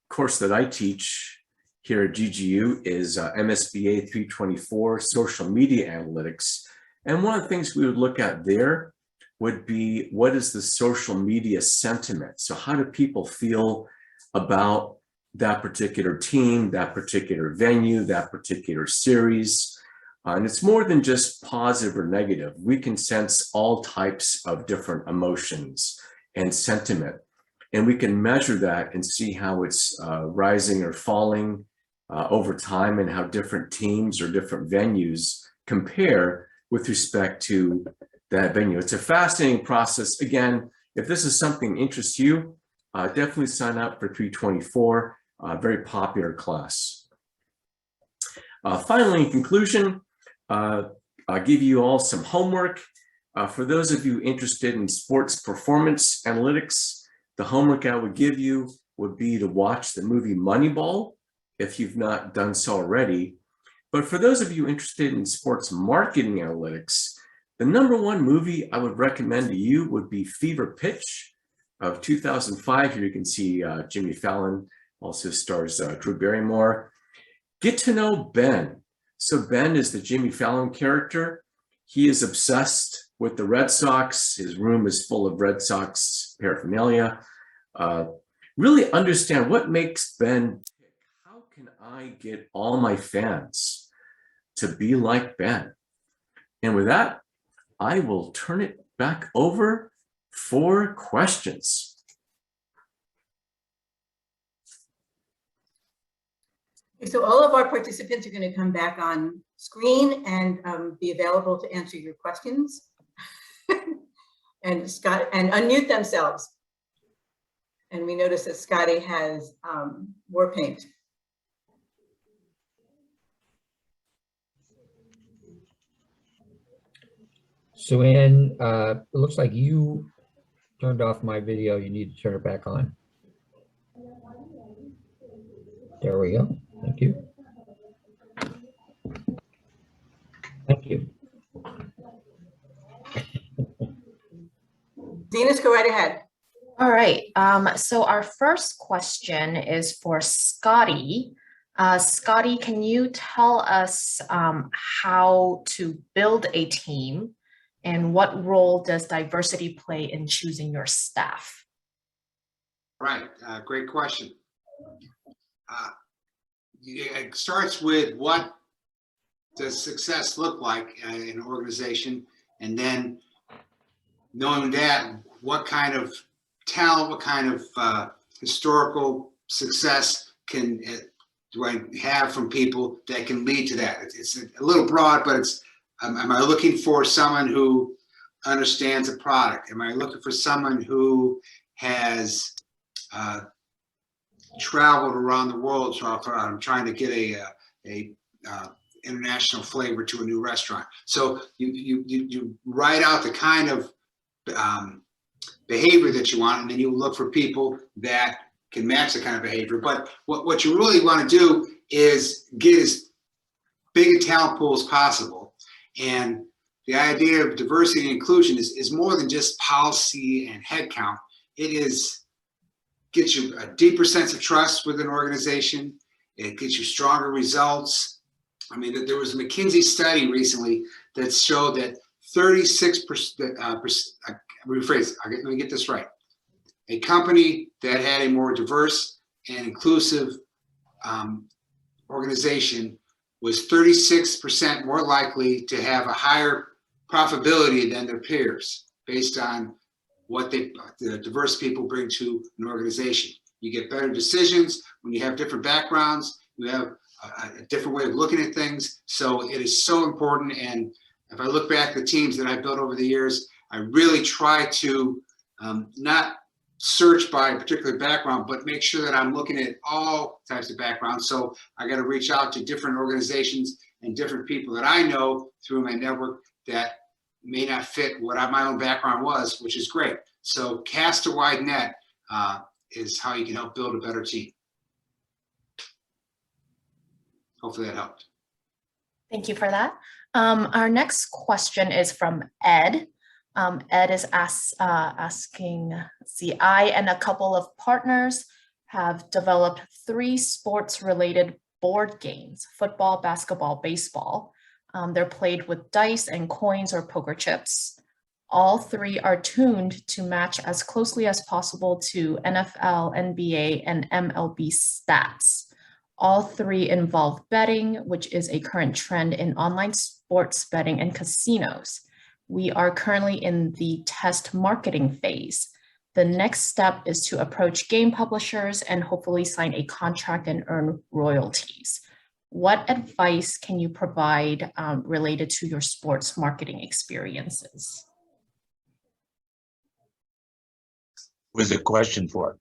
course that I teach here at GGU is MSBA 324, social media analytics. And one of the things we would look at there would be, what is the social media sentiment? So how do people feel about that particular team, that particular venue, that particular series? And it's more than just positive or negative. We can sense all types of different emotions and sentiment, and we can measure that and see how it's rising or falling over time, and how different teams or different venues compare with respect to that venue. It's a fascinating process. Again, if this is something that interests you, definitely sign up for 324, very popular class. Finally, in conclusion, I'll give you all some homework. For those of you interested in sports performance analytics, the homework I would give you would be to watch the movie Moneyball, if you've not done so already. But for those of you interested in sports marketing analytics, the #1 movie I would recommend to you would be Fever Pitch of 2005. Here you can see Jimmy Fallon, also stars Drew Barrymore. Get to know Ben. So Ben is the Jimmy Fallon character. He is obsessed with the Red Sox. His room is full of Red Sox paraphernalia. Really understand what makes Ben tick. How can I get all my fans to be like Ben? And with that, I will turn it back over for questions. So all of our participants are going to come back on screen and be available to answer your questions and unmute themselves. And we notice that Scotty has war paint. So Ann, it looks like you turned off my video. You need to turn it back on. There we go. Thank you. Thank you. Zenas, go right ahead. All right. So our first question is for Scotty. Scotty, can you tell us how to build a team and what role does diversity play in choosing your staff? Right, great question. It starts with what does success look like in an organization, and then knowing that, what kind of talent, what kind of historical success do I have from people that can lead to that? It's a little broad, but it's, am I looking for someone who understands a product? Am I looking for someone who has traveled around the world? So I'm trying to get a international flavor to a new restaurant. So you write out the kind of behavior that you want, and then you look for people that can match the kind of behavior. But what you really want to do is get as big a talent pool as possible. And the idea of diversity and inclusion is more than just policy and headcount. It is gets you a deeper sense of trust with an organization. It gets you stronger results. I mean, there was a McKinsey study recently that showed that 36%, rephrase, let me get this right. A company that had a more diverse and inclusive organization was 36% more likely to have a higher profitability than their peers based on what the diverse people bring to an organization. You get better decisions when you have different backgrounds, you have a different way of looking at things. So it is so important. And if I look back at the teams that I've built over the years, I really try to not search by a particular background, but make sure that I'm looking at all types of backgrounds. So I got to reach out to different organizations and different people that I know through my network that may not fit what my own background was, which is great. So cast a wide net is how you can help build a better team. Hopefully that helped. Thank you for that. Our next question is from Ed. Ed is asking, I and a couple of partners have developed 3 sports-related board games: football, basketball, baseball. They're played with dice and coins or poker chips. All 3 are tuned to match as closely as possible to NFL, NBA, and MLB stats. All 3 involve betting, which is a current trend in online sports betting and casinos. We are currently in the test marketing phase. The next step is to approach game publishers and hopefully sign a contract and earn royalties. What advice can you provide related to your sports marketing experiences? Was the question for?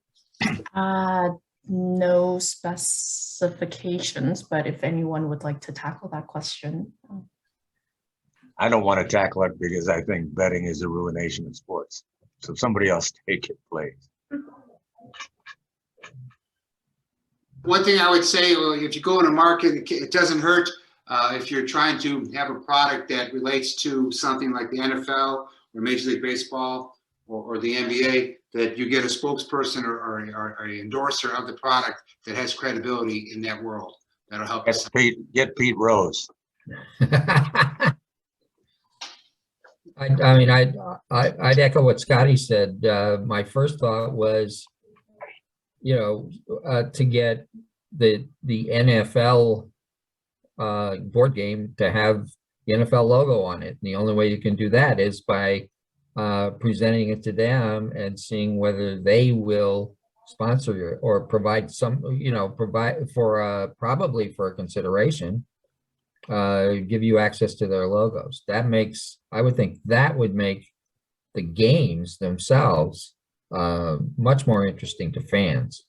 No specifications, but if anyone would like to tackle that question. I don't want to tackle it because I think betting is a ruination of sports. So somebody else take it, please. One thing I would say, well, if you go in a market, it doesn't hurt if you're trying to have a product that relates to something like the NFL or Major League Baseball or the NBA, that you get a spokesperson or an endorser of the product that has credibility in that world. That'll help us. Get Pete Rose. I mean, I'd echo what Scotty said. My first thought was, to get the NFL board game to have the NFL logo on it. And the only way you can do that is by presenting it to them and seeing whether they will sponsor you or provide some, provide for probably for a consideration, give you access to their logos. That makes, I would think that would make the games themselves much more interesting to fans.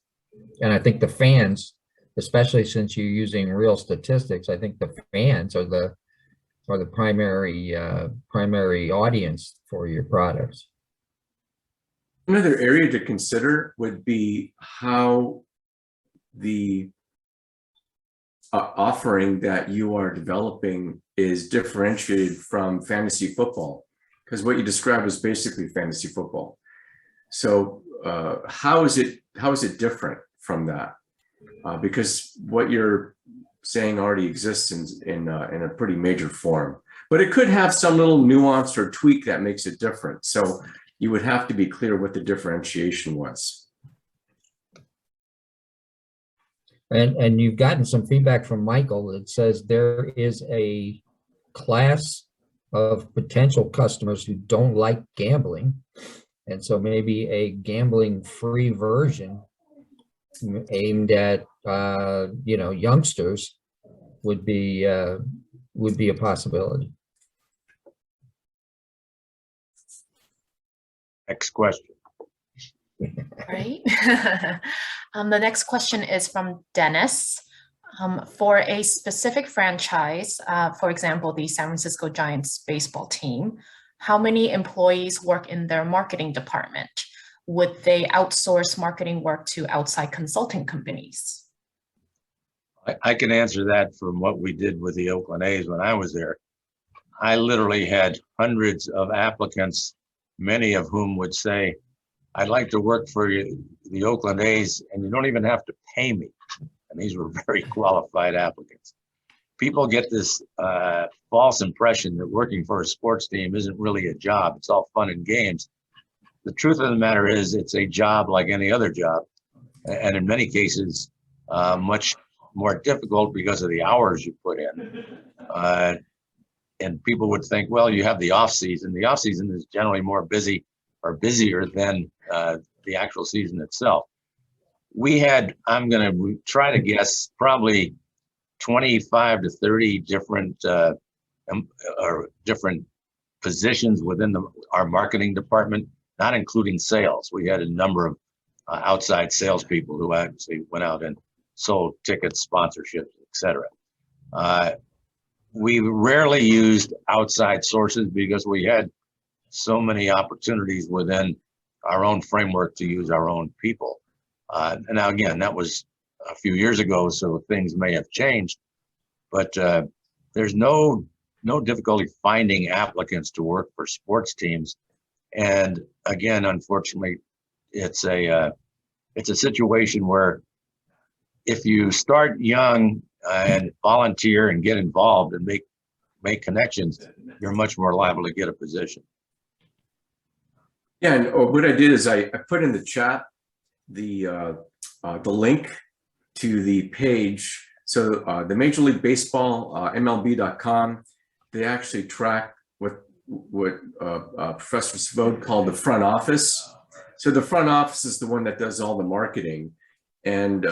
And I think the fans, especially since you're using real statistics, I think the fans are the primary audience for your products. Another area to consider would be how the offering that you are developing is differentiated from fantasy football, because what you described is basically fantasy football. So how is it different from that? Because what you're saying already exists in a pretty major form, but it could have some little nuance or tweak that makes it different. So you would have to be clear what the differentiation was. And you've gotten some feedback from Michael that says there is a class of potential customers who don't like gambling. And so maybe a gambling-free version aimed at, youngsters would be a possibility. Next question. Right. The next question is from Dennis. For a specific franchise, for example, the San Francisco Giants baseball team, how many employees work in their marketing department? Would they outsource marketing work to outside consulting companies? I can answer that from what we did with the Oakland A's when I was there. I literally had hundreds of applicants, many of whom would say, I'd like to work for you, the Oakland A's, and you don't even have to pay me. And these were very qualified applicants. People get this false impression that working for a sports team isn't really a job. It's all fun and games. The truth of the matter is it's a job like any other job. And in many cases, much more difficult because of the hours you put in. And people would think, well, you have the off season. The off season is generally more busy or busier than the actual season itself. We had, I'm going to try to guess, probably 25 to 30 different different positions within our marketing department, not including sales. We had a number of outside salespeople who actually went out and sold tickets, sponsorships, etc. We rarely used outside sources because we had so many opportunities within our own framework to use our own people. And now again, that was a few years ago, so things may have changed, but there's no difficulty finding applicants to work for sports teams. And again, unfortunately, it's a situation where if you start young and volunteer and get involved and make connections, you're much more liable to get a position. Yeah, and what I did is I put in the chat the link to the page. So the Major League Baseball, MLB.com, they actually track what Professor Savod called the front office. So the front office is the one that does all the marketing, and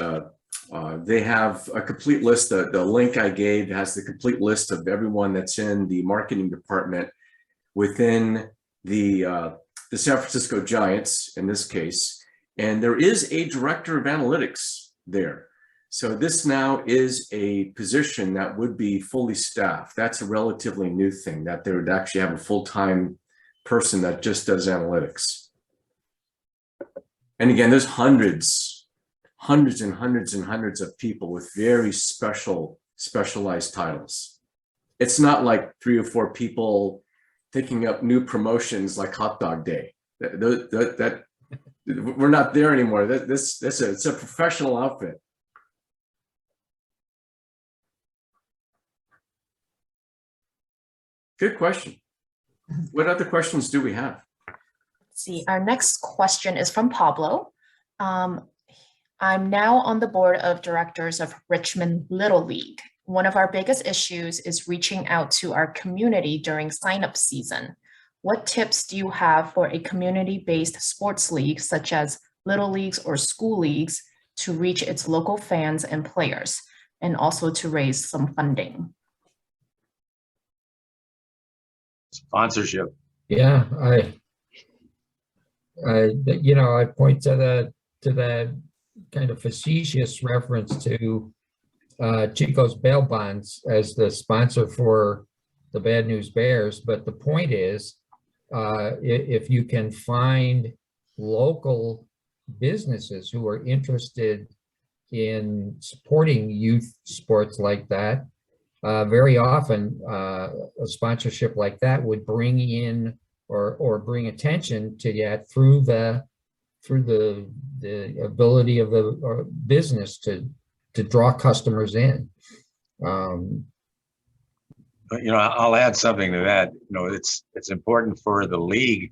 they have a complete list. The link I gave has the complete list of everyone that's in the marketing department within the San Francisco Giants in this case. And there is a director of analytics there. So this now is a position that would be fully staffed. That's a relatively new thing, that they would actually have a full-time person that just does analytics. And again, there's hundreds and hundreds of people with very specialized titles. It's not like 3 or 4 people picking up new promotions like Hot Dog Day. That we're not there anymore. It's a professional outfit. Good question. What other questions do we have? Let's see, our next question is from Pablo. I'm now on the board of directors of Richmond Little League. one of our biggest issues is reaching out to our community during sign-up season. What tips do you have for a community-based sports league, such as little leagues or school leagues, to reach its local fans and players, and also to raise some funding? Sponsorship. Yeah, I point to that kind of facetious reference to Chico's bail bonds as the sponsor for the Bad News Bears. But the point is, if you can find local businesses who are interested in supporting youth sports like that, very often a sponsorship like that would bring in or bring attention to that through the ability of the business to draw customers in. I'll add something to that. It's important for the league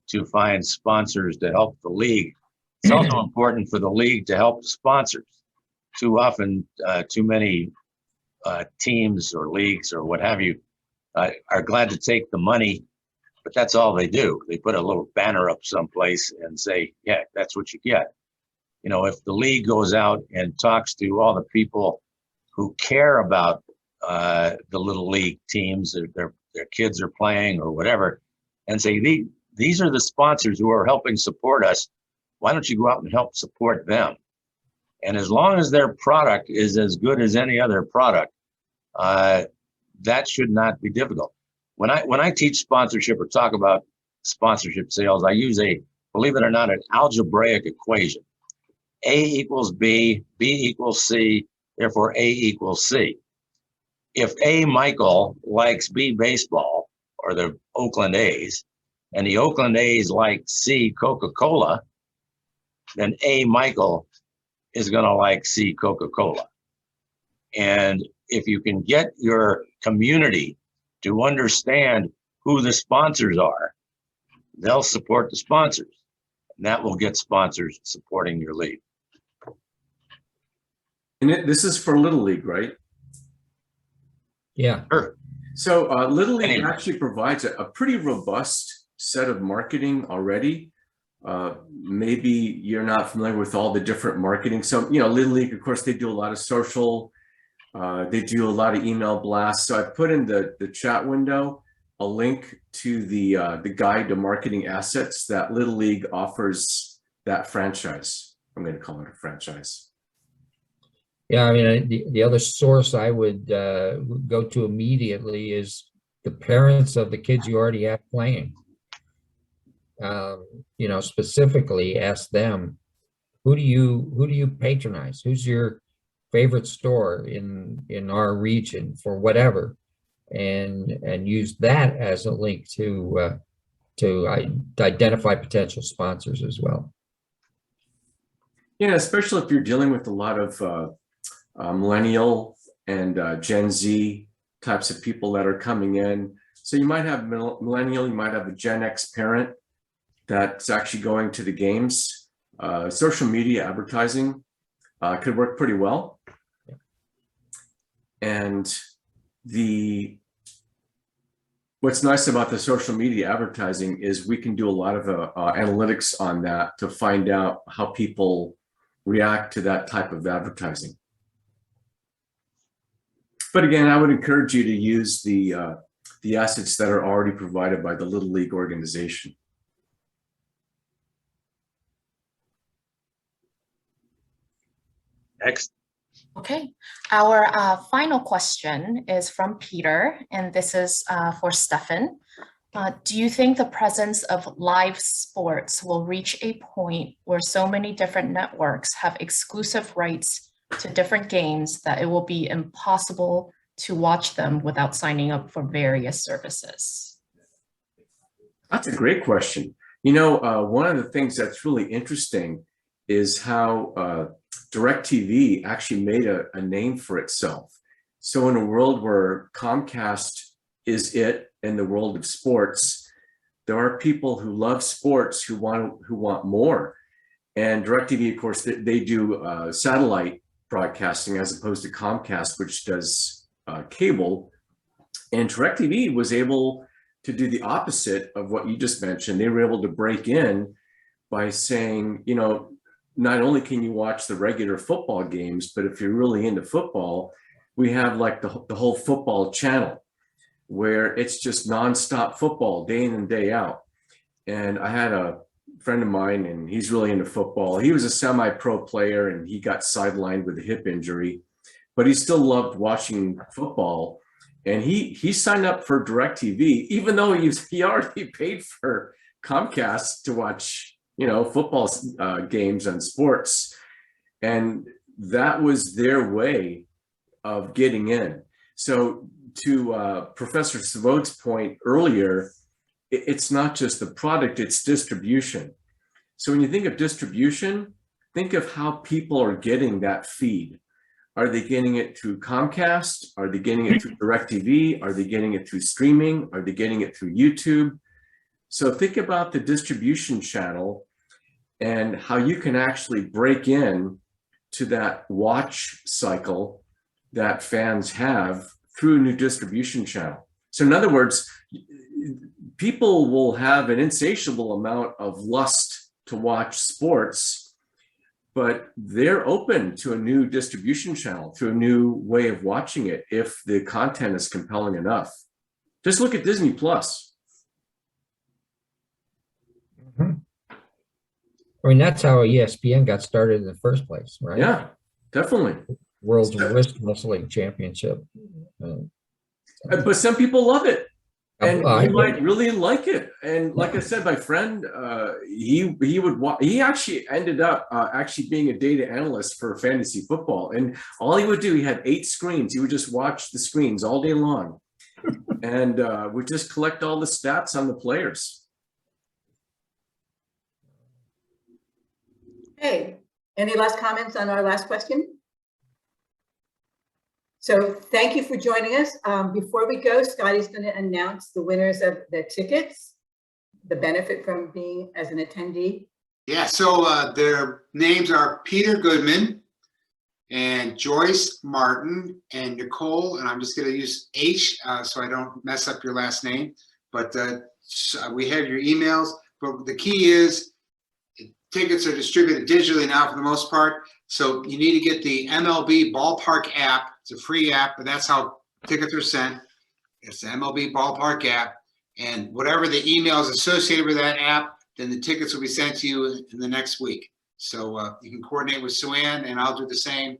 to find sponsors to help the league. It's also important for the league to help the sponsors. Too often, too many teams or leagues or what have you are glad to take the money, but that's all they do. They put a little banner up someplace and say, yeah, that's what you get. If the league goes out and talks to all the people who care about the little league teams, their kids are playing or whatever, and say, these are the sponsors who are helping support us. Why don't you go out and help support them? And as long as their product is as good as any other product, that should not be difficult. When I teach sponsorship or talk about sponsorship sales, I use believe it or not, an algebraic equation. A equals B, B equals C, therefore A equals C. If A Michael likes B baseball or the Oakland A's, and the Oakland A's like C Coca-Cola, then A Michael is going to like C Coca-Cola. And if you can get your community to understand who the sponsors are, they'll support the sponsors. And that will get sponsors supporting your league. And this is for Little League, right? Yeah. Sure. So Little League actually provides a pretty robust set of marketing already. Maybe you're not familiar with all the different marketing. So, Little League, of course, they do a lot of social, they do a lot of email blasts. So I put in the chat window a link to the guide to marketing assets that Little League offers that franchise. I'm going to call it a franchise. Yeah, I mean, the other source I would go to immediately is the parents of the kids you already have playing. Specifically ask them, who do you patronize? Who's your favorite store in our region for whatever, and use that as a link to identify potential sponsors as well. Yeah, especially if you're dealing with a lot of millennial and Gen Z types of people that are coming in. So you might have millennial, you might have a Gen X parent that's actually going to the games. Social media advertising could work pretty well. And what's nice about the social media advertising is we can do a lot of analytics on that to find out how people react to that type of advertising. But again, I would encourage you to use the assets that are already provided by the Little League organization. Next. Okay, our final question is from Peter, and this is for Stephan. Do you think the presence of live sports will reach a point where so many different networks have exclusive rights to different games that it will be impossible to watch them without signing up for various services? That's a great question. One of the things that's really interesting is how DirecTV actually made a name for itself. So in a world where Comcast is it in the world of sports, there are people who love sports who want more. And DirecTV, of course, they do satellite broadcasting as opposed to Comcast, which does cable. And DirecTV was able to do the opposite of what you just mentioned. They were able to break in by saying, you know, not only can you watch the regular football games, but if you're really into football, we have like the whole football channel where it's just nonstop football day in and day out. And I had a friend of mine, and he's really into football. He was a semi-pro player, and he got sidelined with a hip injury, but he still loved watching football. And he signed up for DirecTV, even though he already paid for Comcast to watch, you know, football games and sports. And that was their way of getting in. So to Professor Savod's point earlier, it's not just the product, it's distribution. So when you think of distribution, think of how people are getting that feed. Are they getting it through Comcast? Are they getting it through DirecTV? Are they getting it through streaming? Are they getting it through YouTube? So think about the distribution channel and how you can actually break in to that watch cycle that fans have through a new distribution channel. So in other words, people will have an insatiable amount of lust to watch sports, but they're open to a new distribution channel, to a new way of watching it if the content is compelling enough. Just look at Disney Plus. I mean, that's how ESPN got started in the first place, right? Yeah, definitely. World's Wrist Wrestling Championship. But some people love it. And I you might really like it. And like I said, my friend, he actually ended up actually being a data analyst for fantasy football. And all he would do, he had 8 screens. He would just watch the screens all day long and would just collect all the stats on the players. Hey, any last comments on our last question? So thank you for joining us. Before we go, Scotty's going to announce the winners of the tickets, the benefit from being as an attendee. Yeah, so their names are Peter Goodman and Joyce Martin and Nicole, and I'm just going to use H so I don't mess up your last name, but we have your emails. But the key is tickets are distributed digitally now for the most part, so you need to get the MLB Ballpark app. It's a free app, but that's how tickets are sent. It's the MLB Ballpark app, and whatever the email is associated with that app, then the tickets will be sent to you in the next week. So you can coordinate with Sue Ann, and I'll do the same.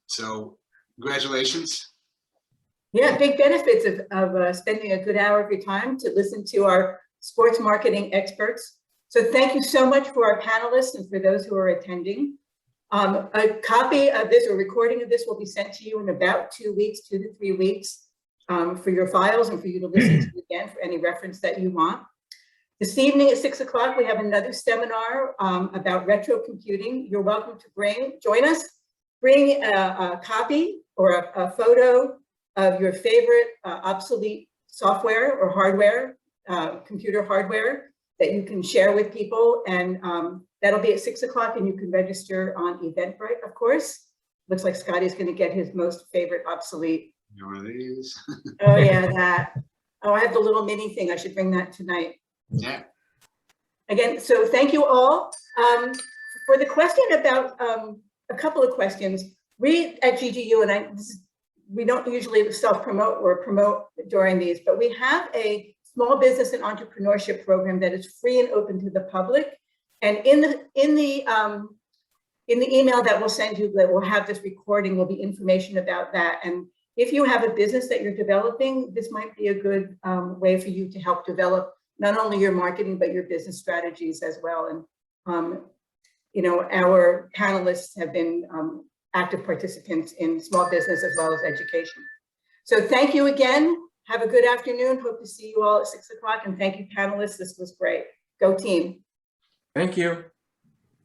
So congratulations. Yeah, big benefits of spending a good hour of your time to listen to our sports marketing experts. So thank you so much for our panelists and for those who are attending. A copy of this or recording of this will be sent to you in about 2 weeks, 2 to 3 weeks, for your files and for you to listen to again for any reference that you want. This evening at 6 o'clock, we have another seminar about retro computing. You're welcome to join us. Bring a copy or a photo of your favorite obsolete software or hardware, computer hardware that you can share with people, and that'll be at 6 o'clock, and you can register on Eventbrite, of course. Looks like Scotty's going to get his most favorite obsolete. One of these. Oh yeah, that. Oh, I have the little mini thing. I should bring that tonight. Yeah. Again, so thank you all. For the question about a couple of questions, we at GGU, and we don't usually self-promote or promote during these, but we have a small business and entrepreneurship program that is free and open to the public. And in the email that we'll send you, that will have this recording, will be information about that. And if you have a business that you're developing, this might be a good way for you to help develop not only your marketing, but your business strategies as well. And, you know, our panelists have been active participants in small business as well as education. So thank you again. Have a good afternoon. Hope to see you all at 6 o'clock. And thank you, panelists. This was great. Go team. Thank you.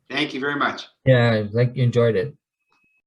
Thank you very much. Yeah, I enjoyed it.